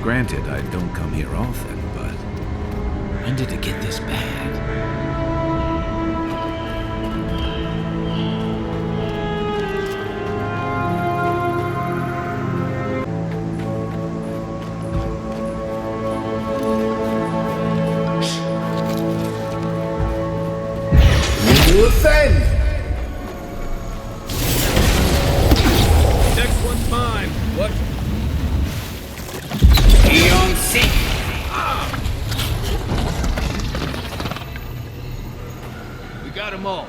Granted, I don't come here often, but when did it get this bad? Next one's mine. What? Yon seek. We got them all.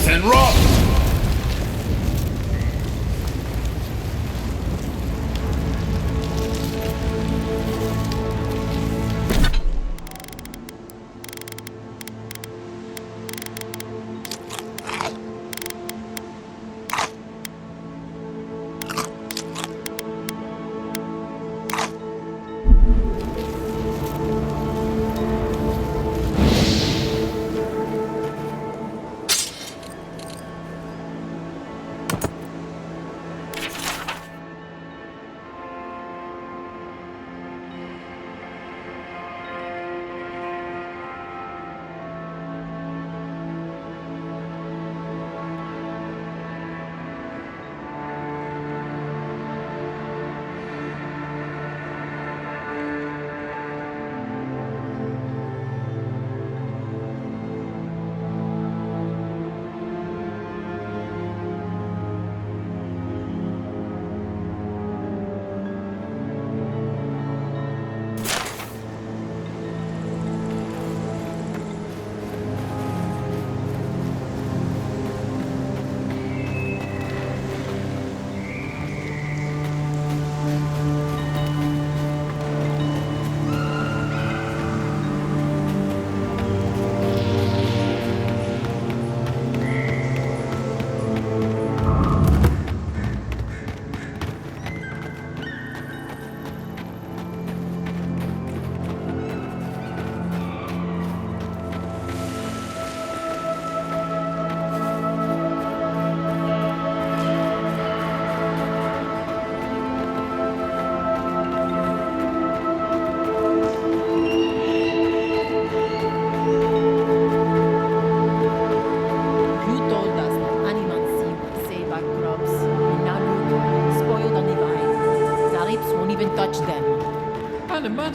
Earth and rock!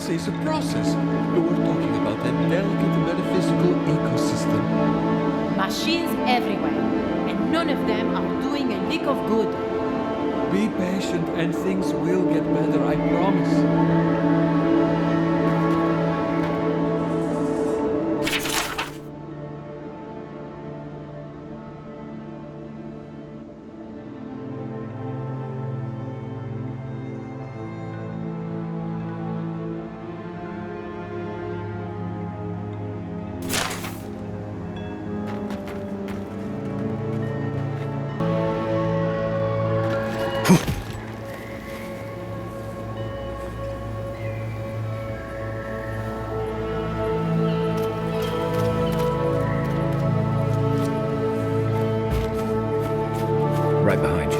It's a process. We're talking about that delicate metaphysical ecosystem. Machines everywhere, and none of them are doing a lick of good. Be patient and things will get better, I promise. Right behind you.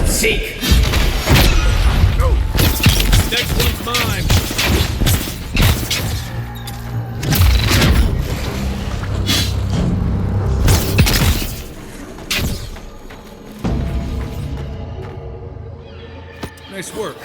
Seek! Next one's mine! Nice work.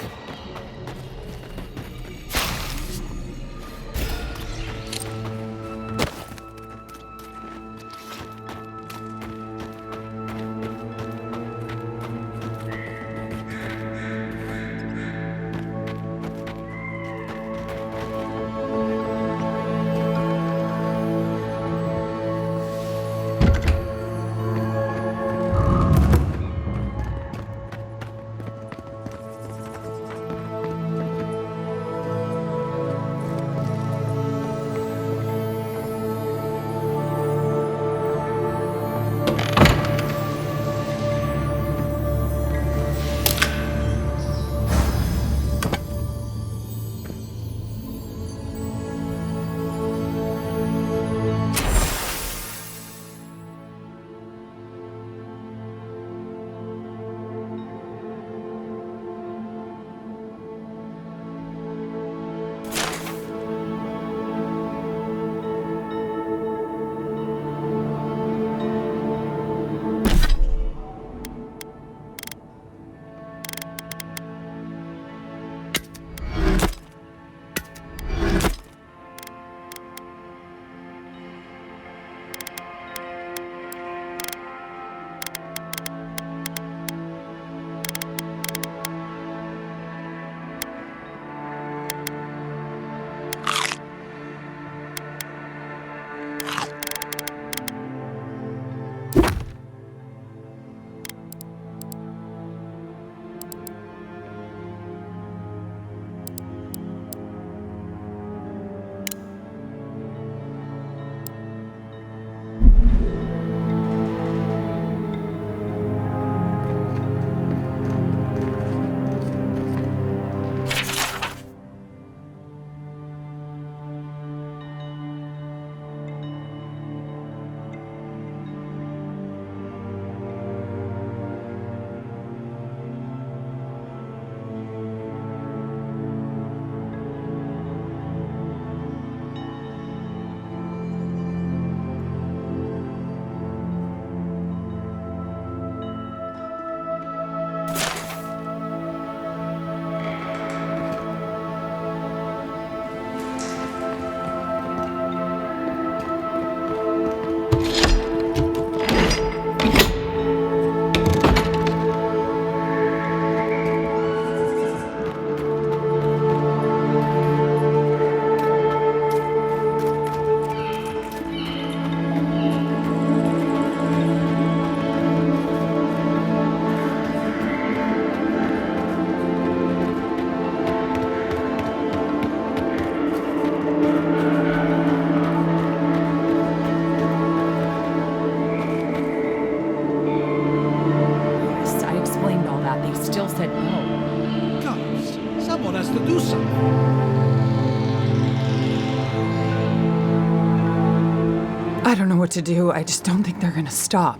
I don't know what to do. I just don't think they're gonna stop.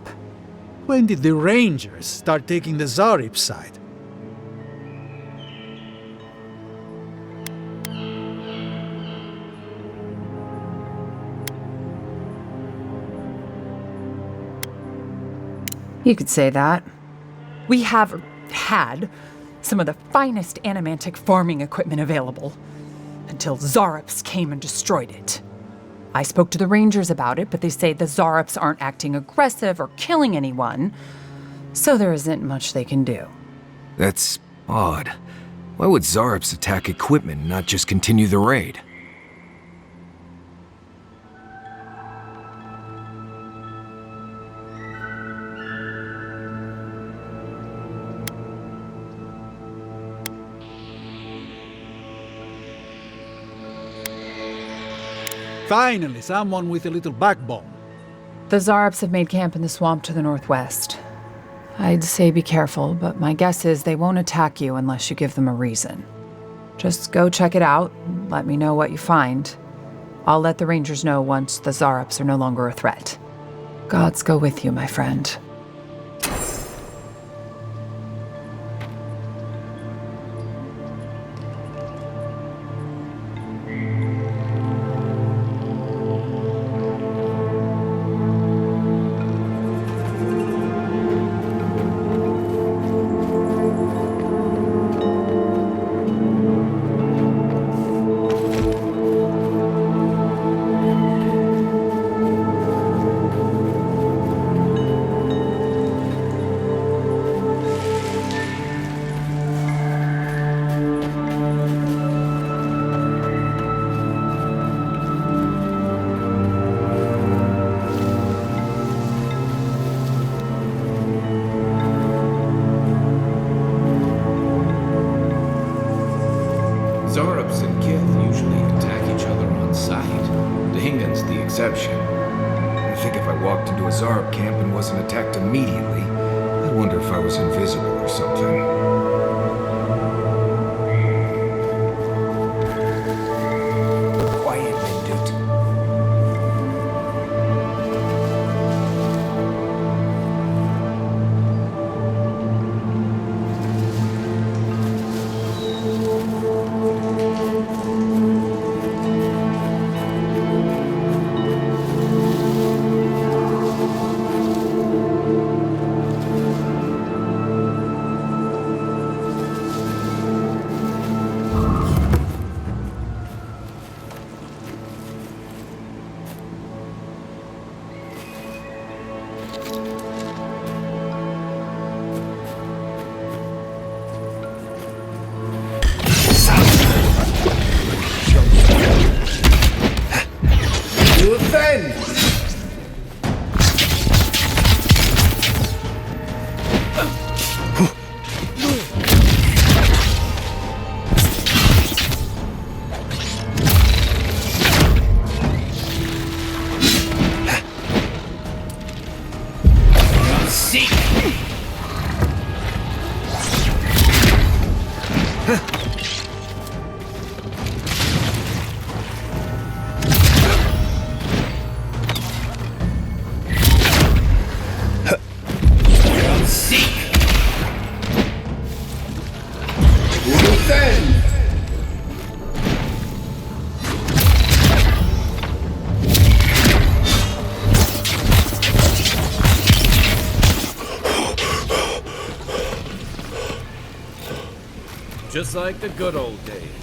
When did the Rangers start taking the Zarip side? You could say that. We have had some of the finest animantic farming equipment available until Zarops came and destroyed it. I spoke to the Rangers about it, but they say the Zarops aren't acting aggressive or killing anyone, so there isn't much they can do. That's odd. Why would Zarops attack equipment and not just continue the raid? Finally, someone with a little backbone. The Zarops have made camp in the swamp to the northwest. I'd say be careful, but my guess is they won't attack you unless you give them a reason. Just go check it out, and let me know what you find. I'll let the Rangers know once the Zarops are no longer a threat. Gods go with you, my friend. Zarops and Kith usually attack each other on sight. Dahingan's the exception. I think if I walked into a Zarop camp and wasn't attacked immediately, I'd wonder if I was invisible or something. Just like the good old days.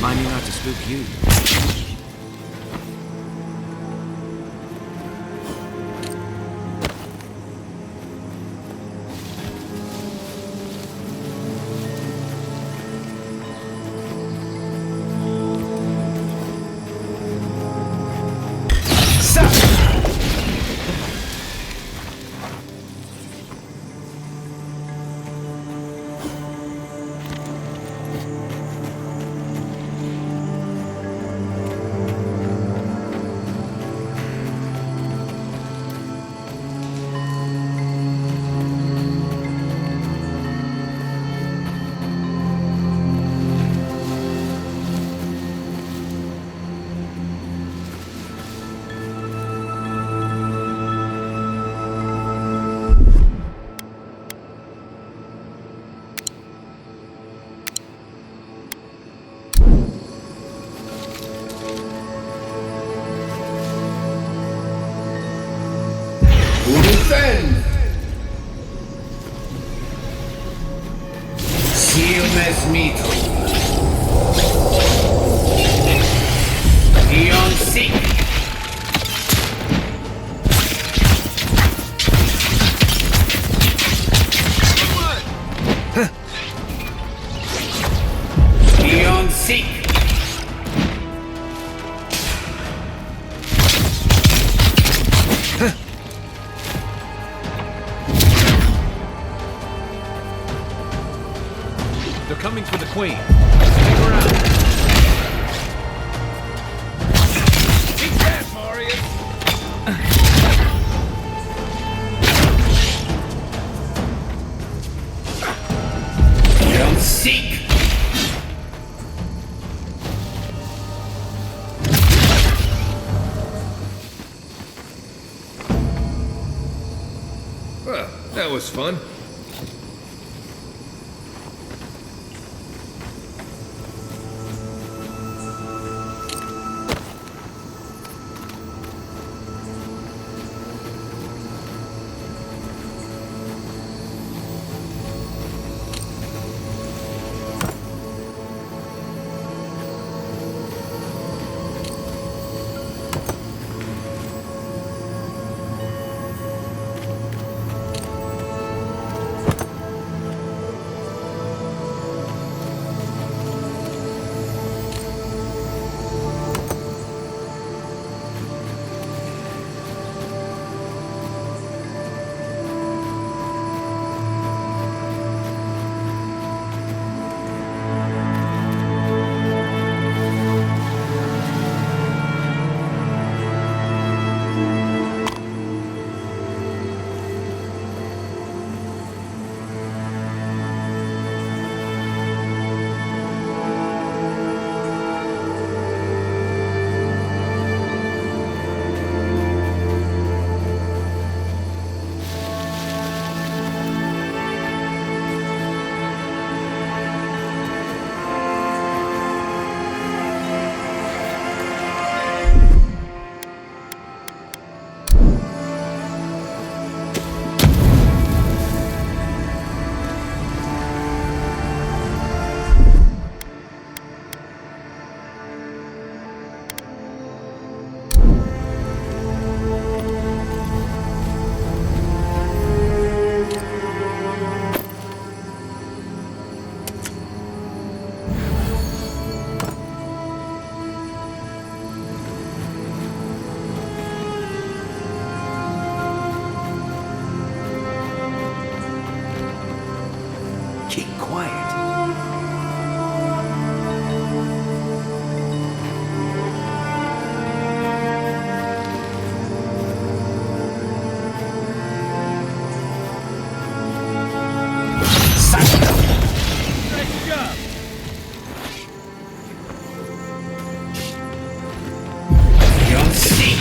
Remind me not to spook you. coming for the queen. Stick around. Take that, Marius! Don't seek! Well, that was fun. Keep quiet. Nice job! Don't seek!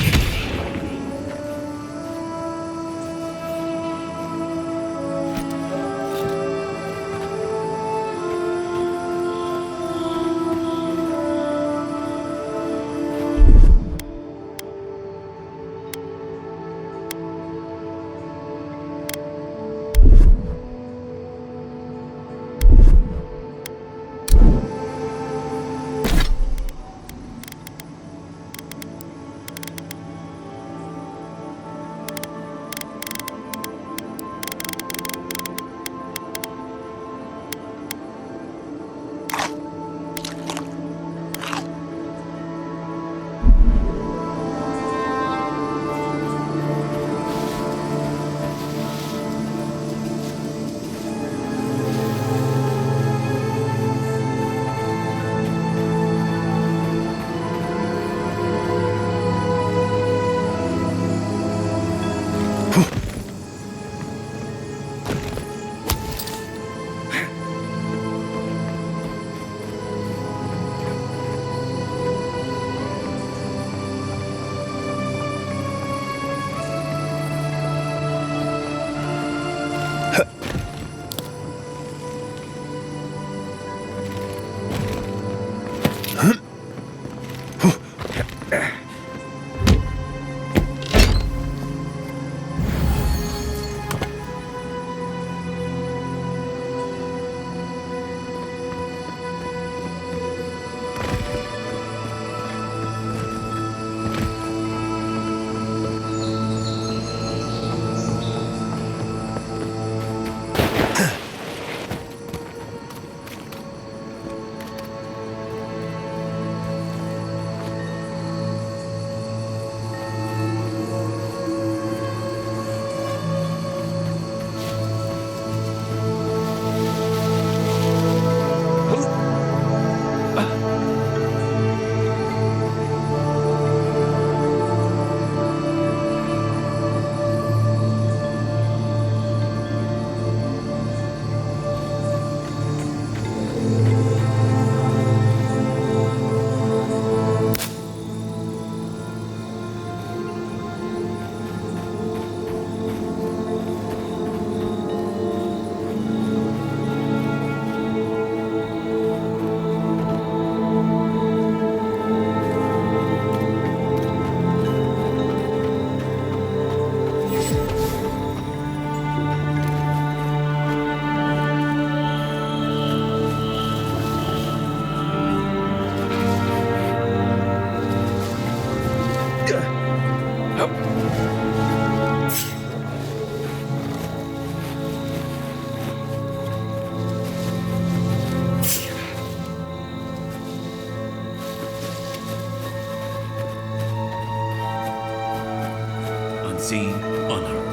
unseen, unheard.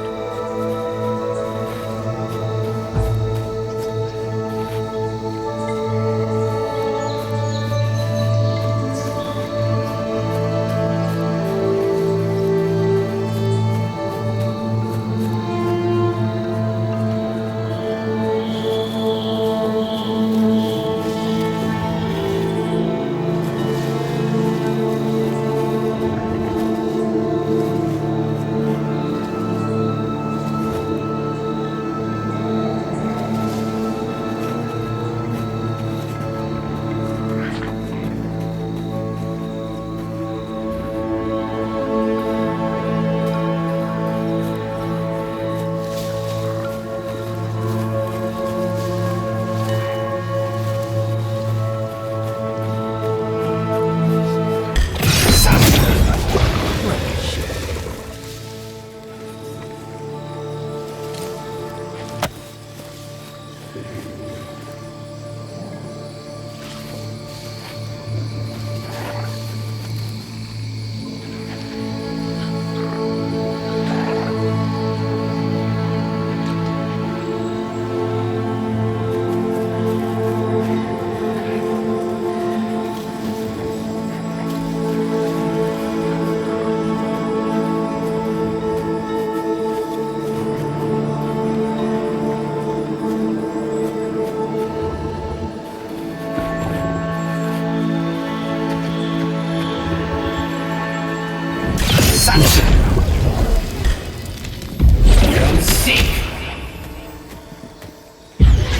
Don't seek!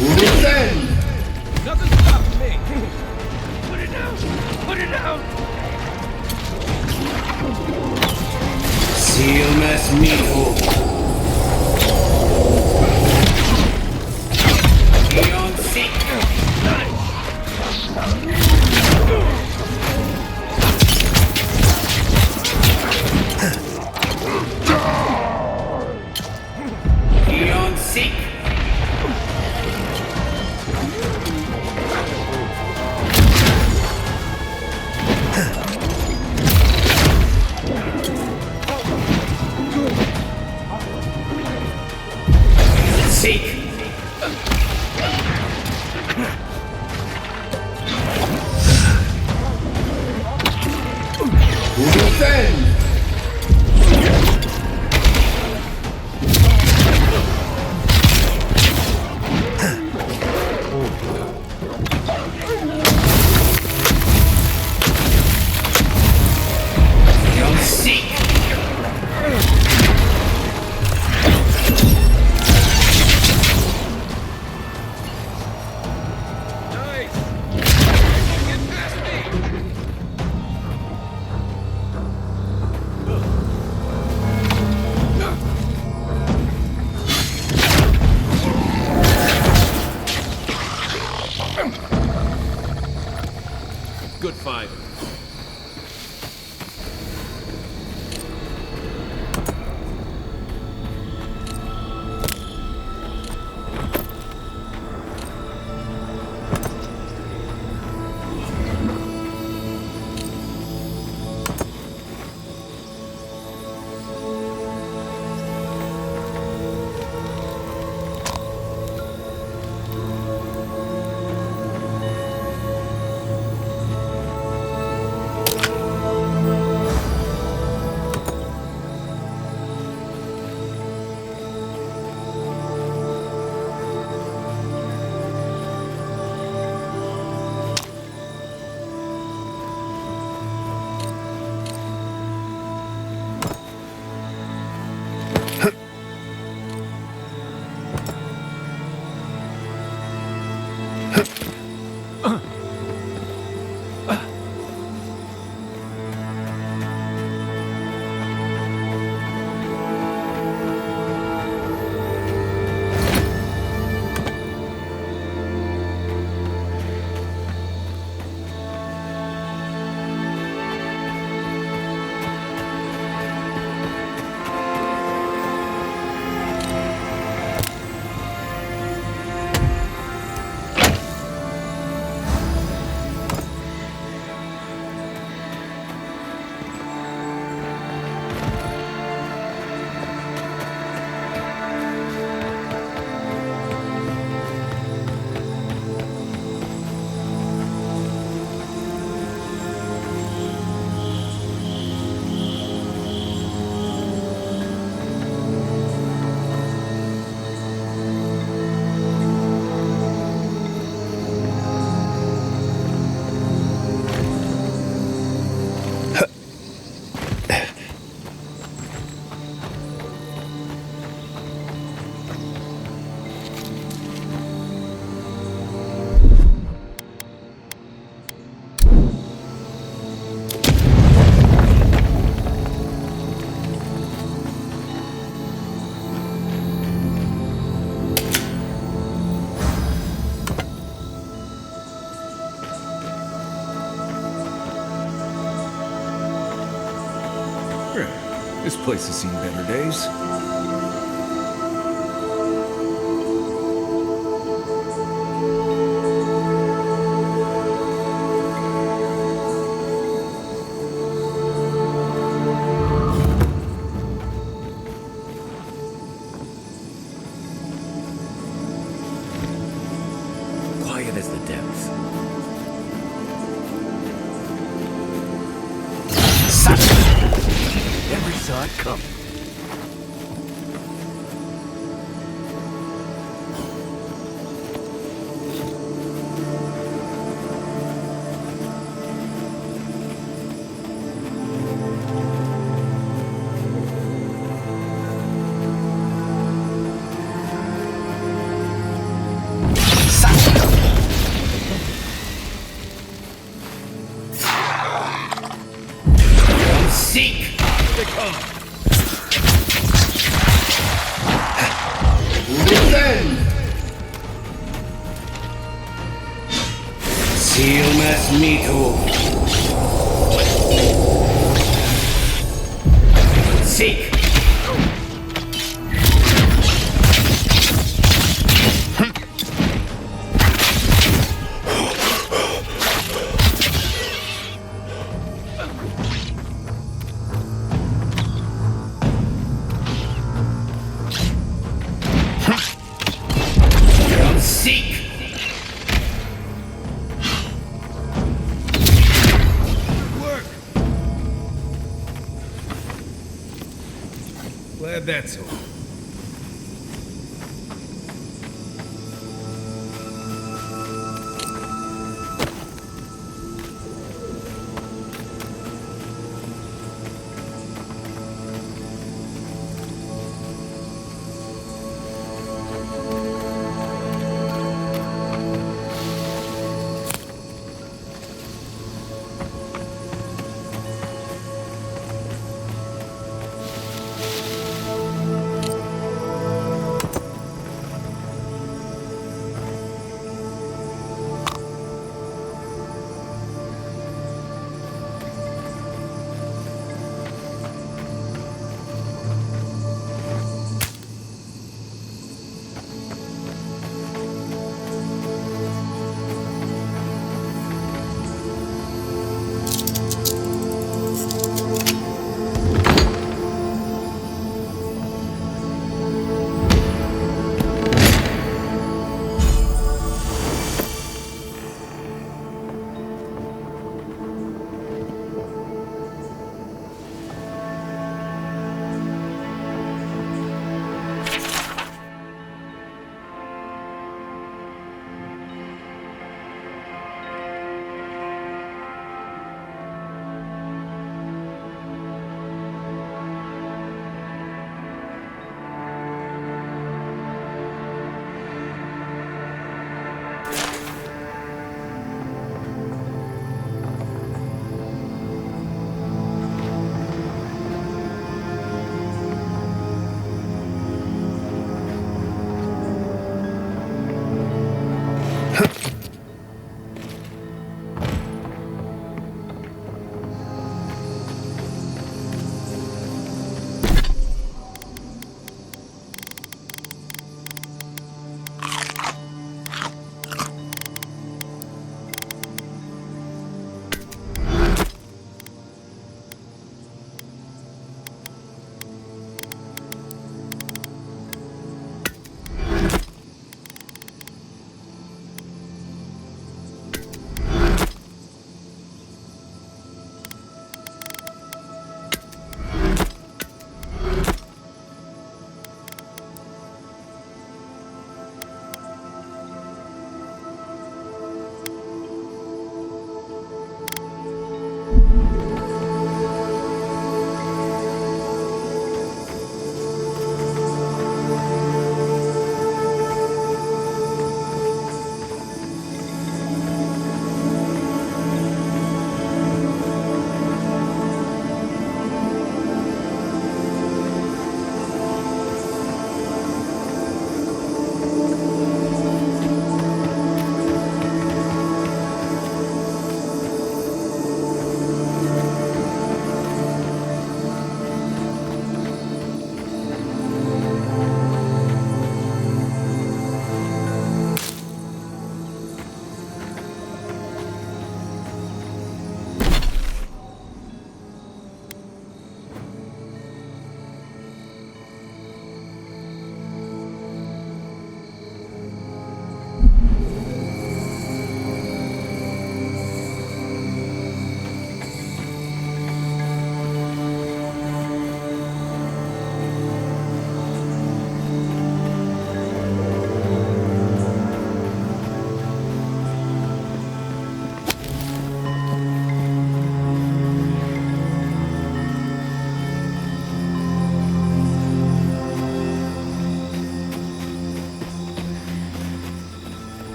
Revenge! Nothing stops me! Put it down! Put it down! Seal mass meatful. Beyond seek! Beyond seek! Seek! Revenge! Don't seek! place has seen better days. Quiet as the depths. Never saw it coming. Seek! Here they come! Defend! Silmas mitu! Seek! Seek! Good work! Glad that's over.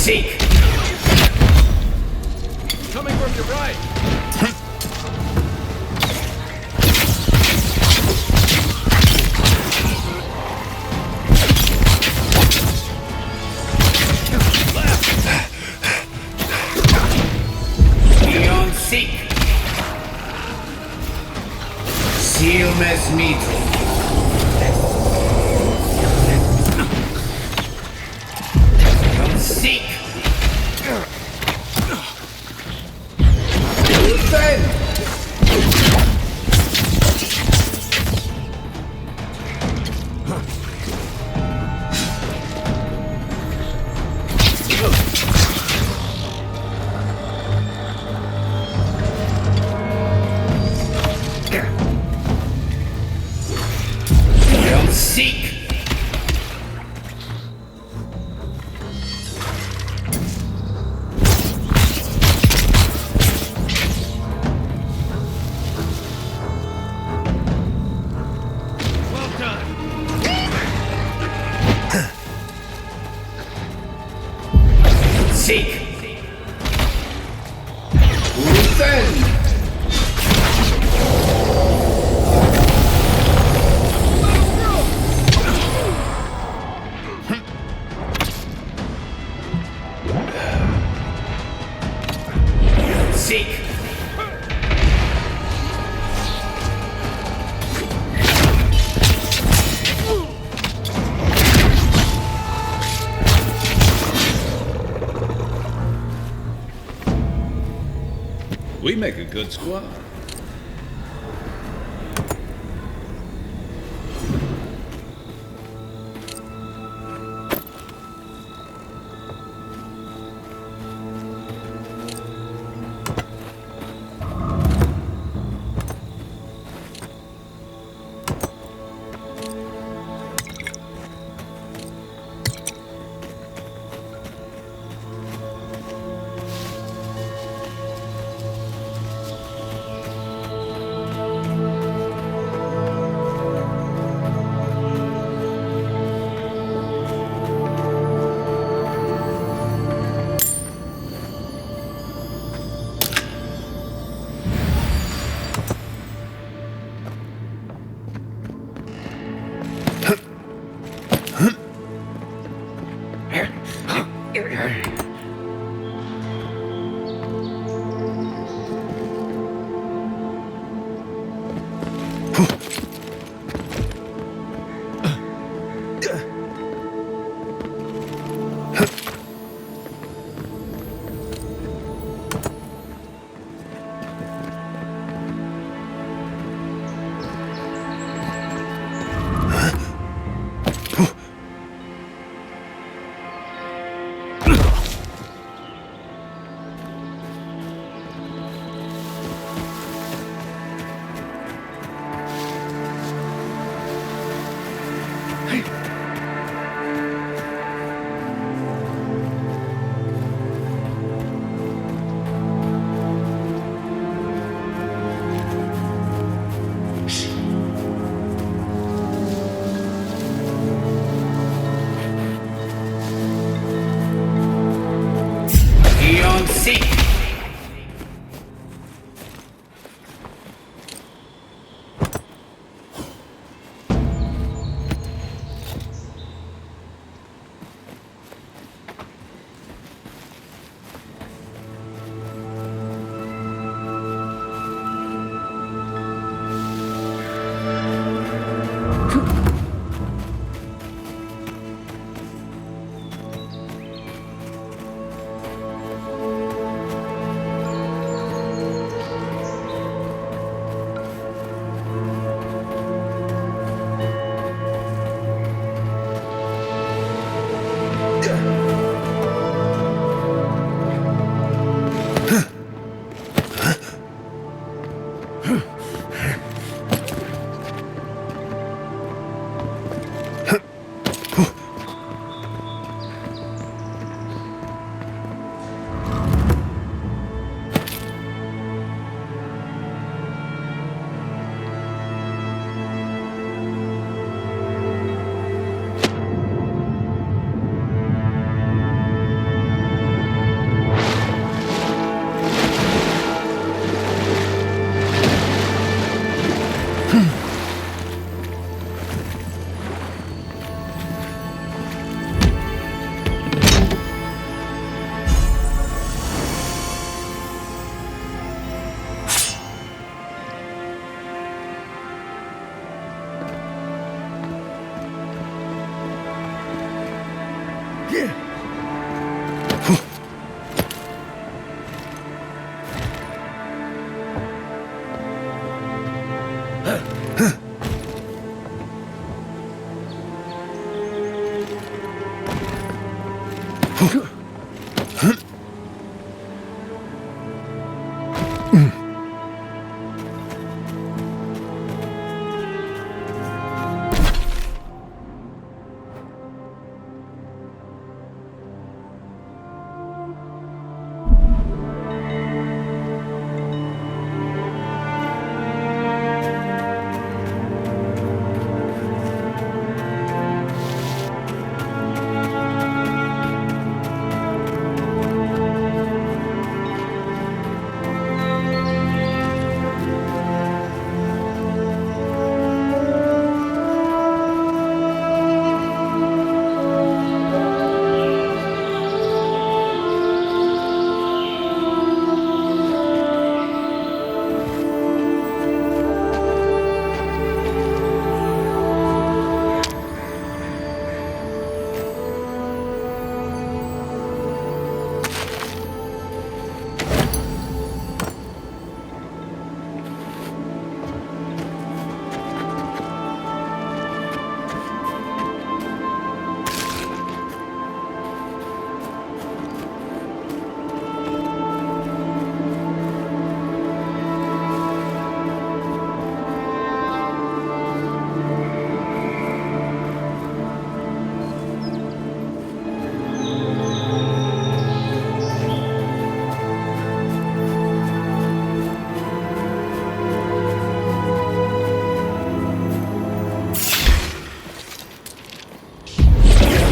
Seek! Coming from your right! Beyond Seek! Живими Землями. Seek! Defend! Seek! Well done! Seek! Defend! Seek! We make a good squad.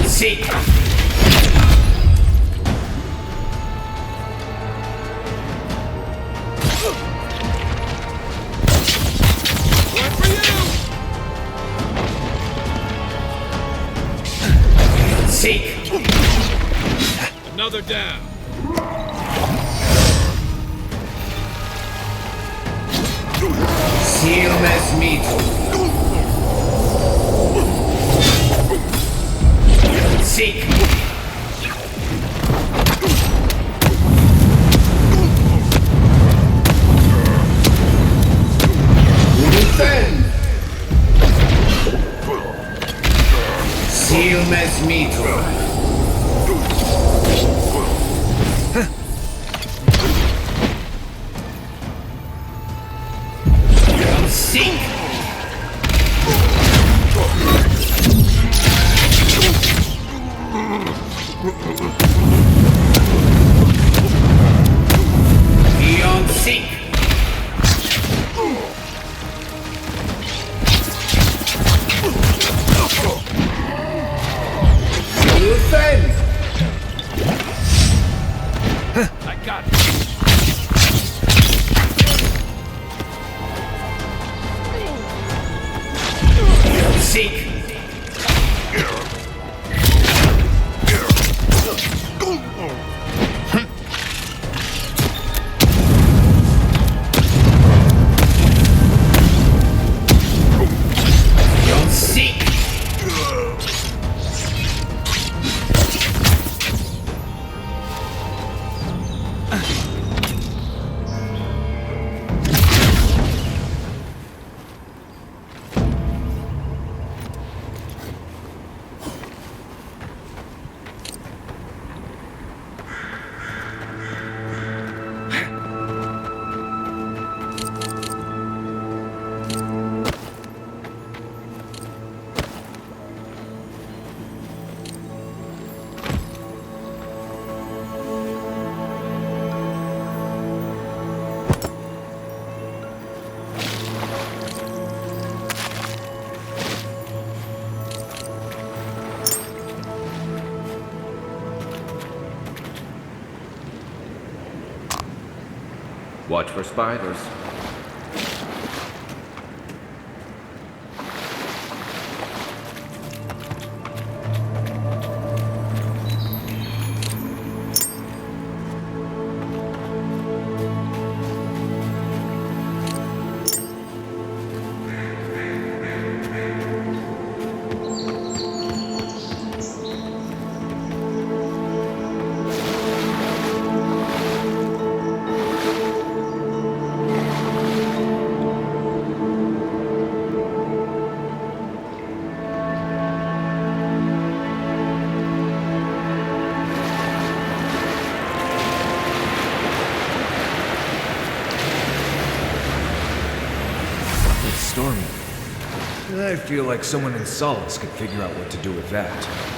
Seek! Seek! Another down. Сил смиту. Seek! Defend! Сил смиту. Seek! Beyond seek! Defend! I got it. Seek! Don't seek! Watch for spiders. stormy. I feel like someone in Solace could figure out what to do with that.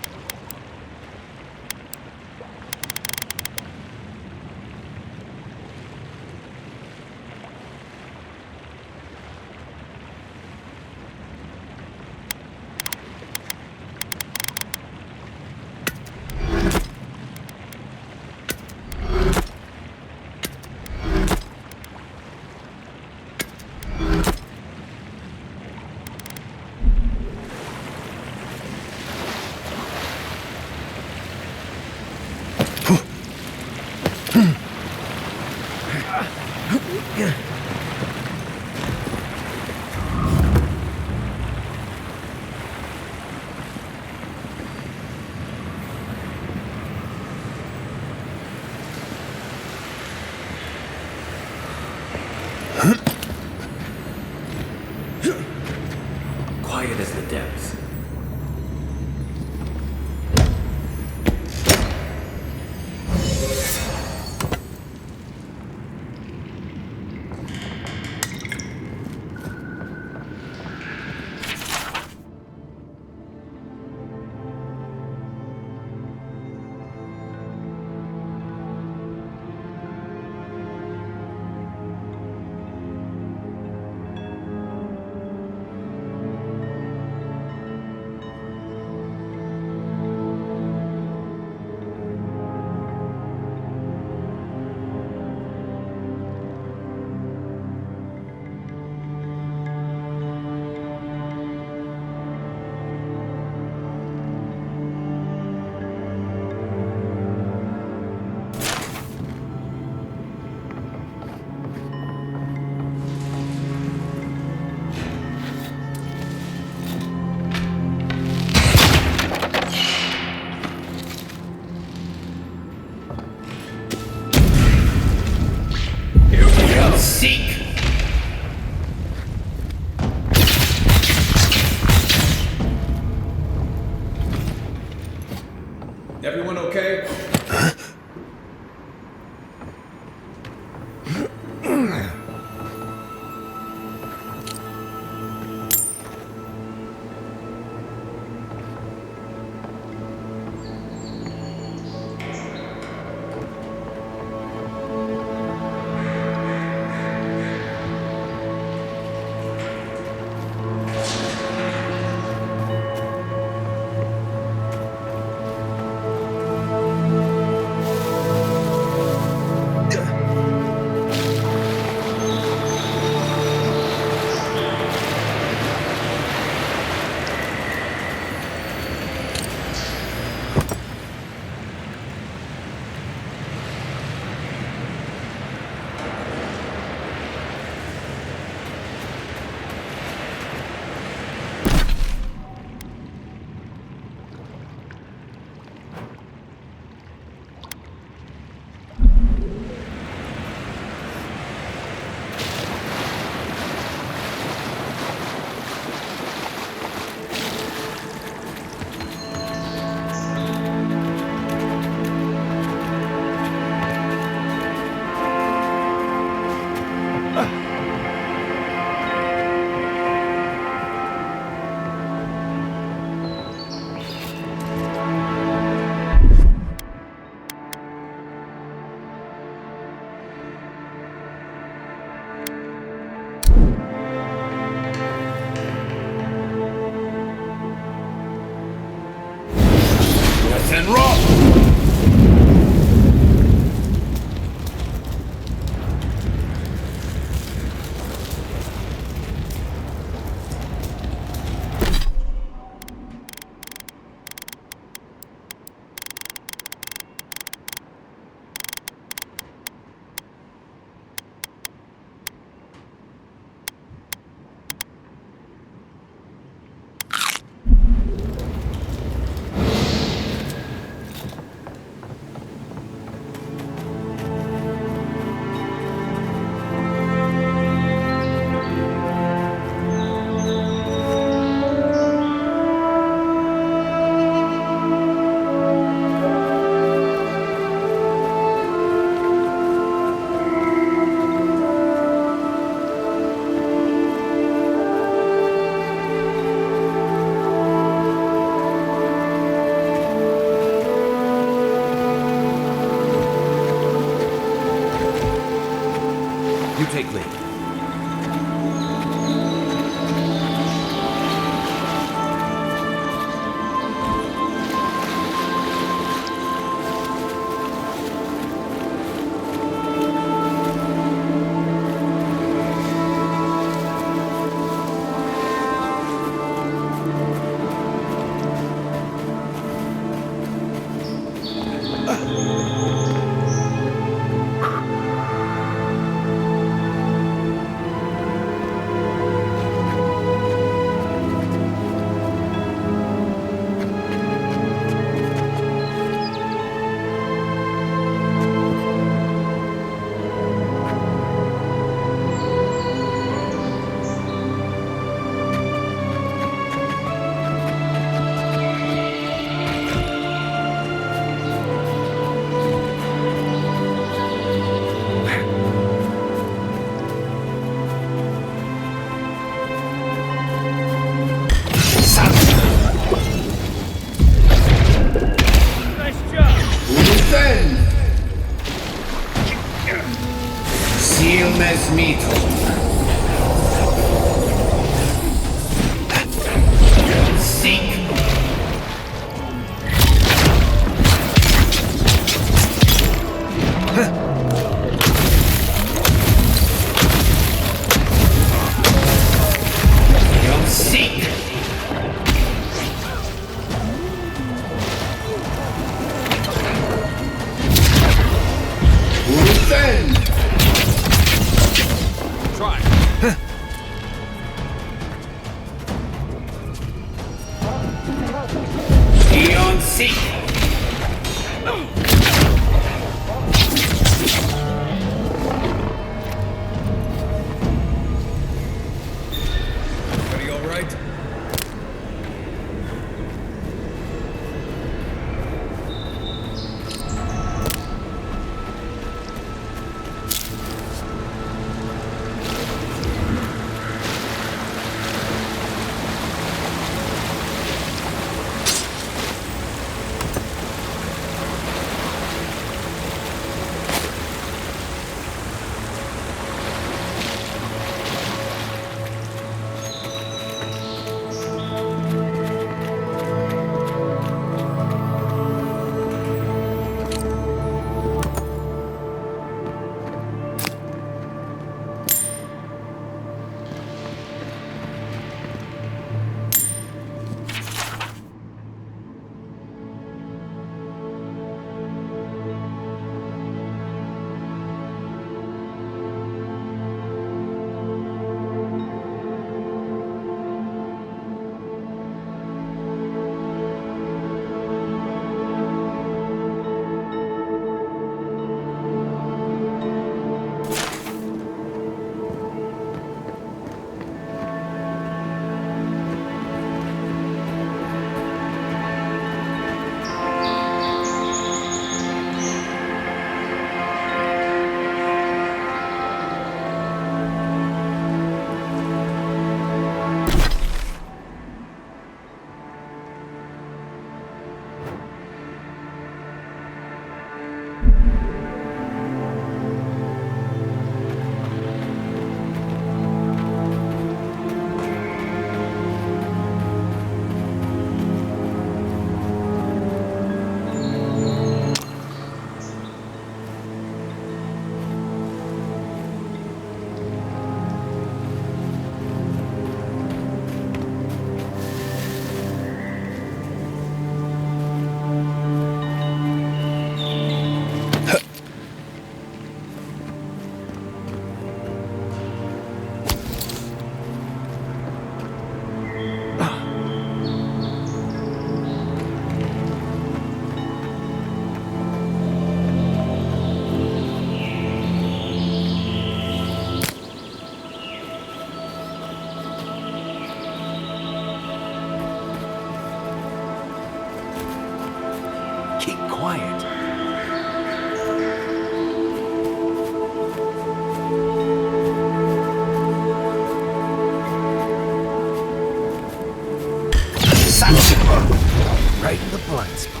blind spot.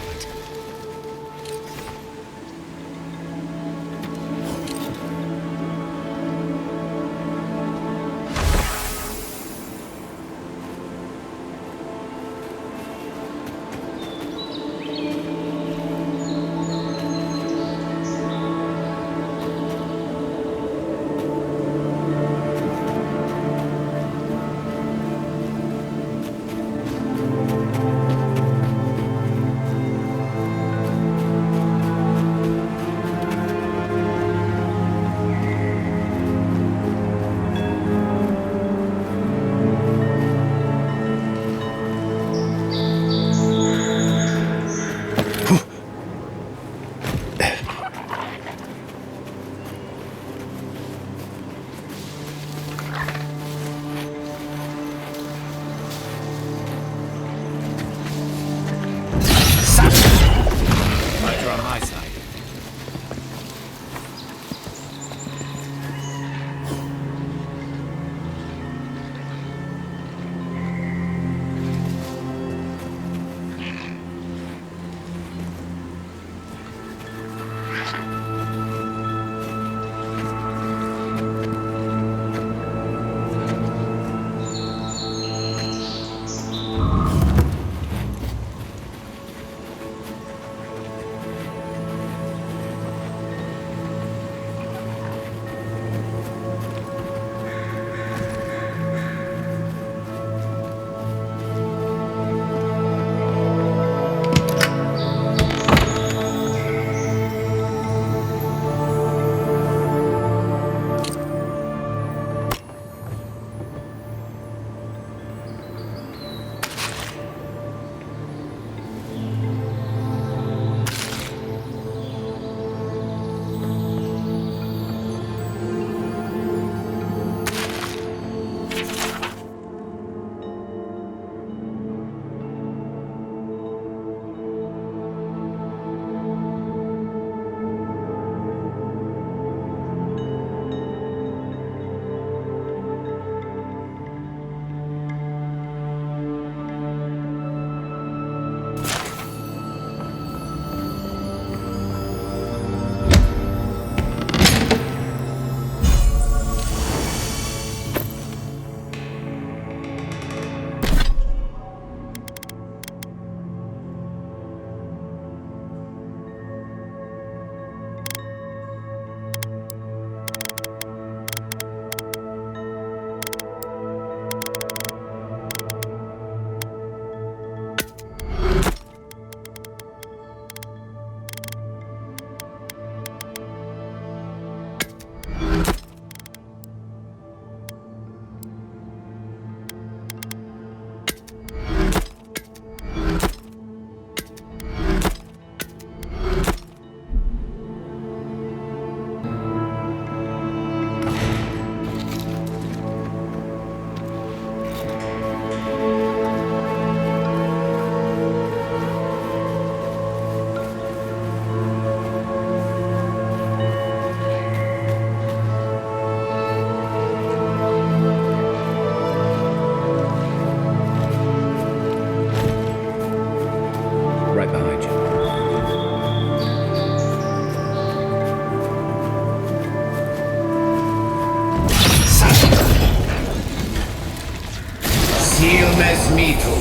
Світу.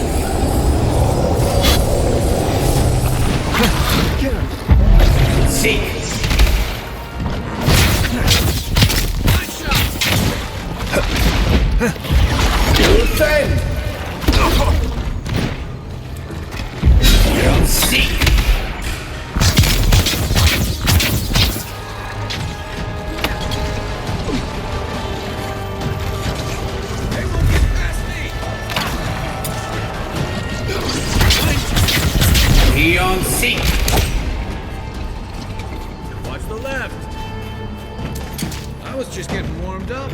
Seek. Defend. Don't seek. Beyond seek. Watch the left. I was just getting warmed up.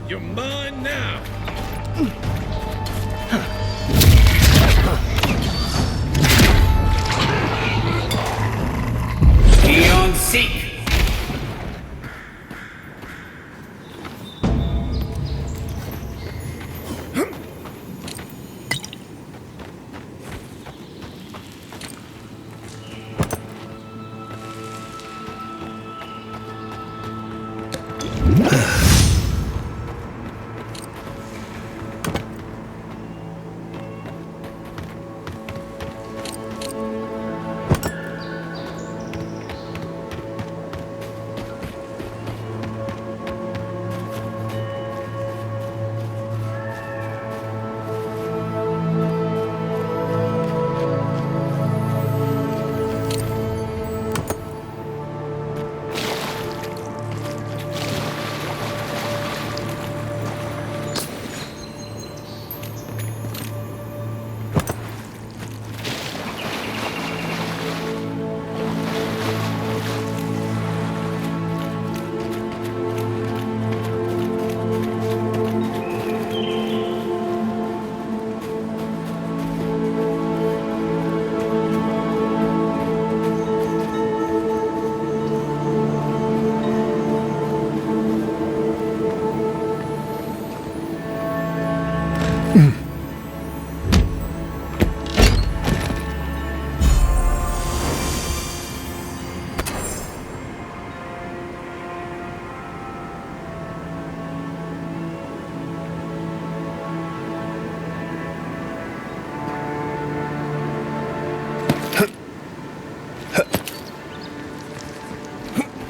You're mine now. Beyond seek.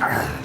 Ah.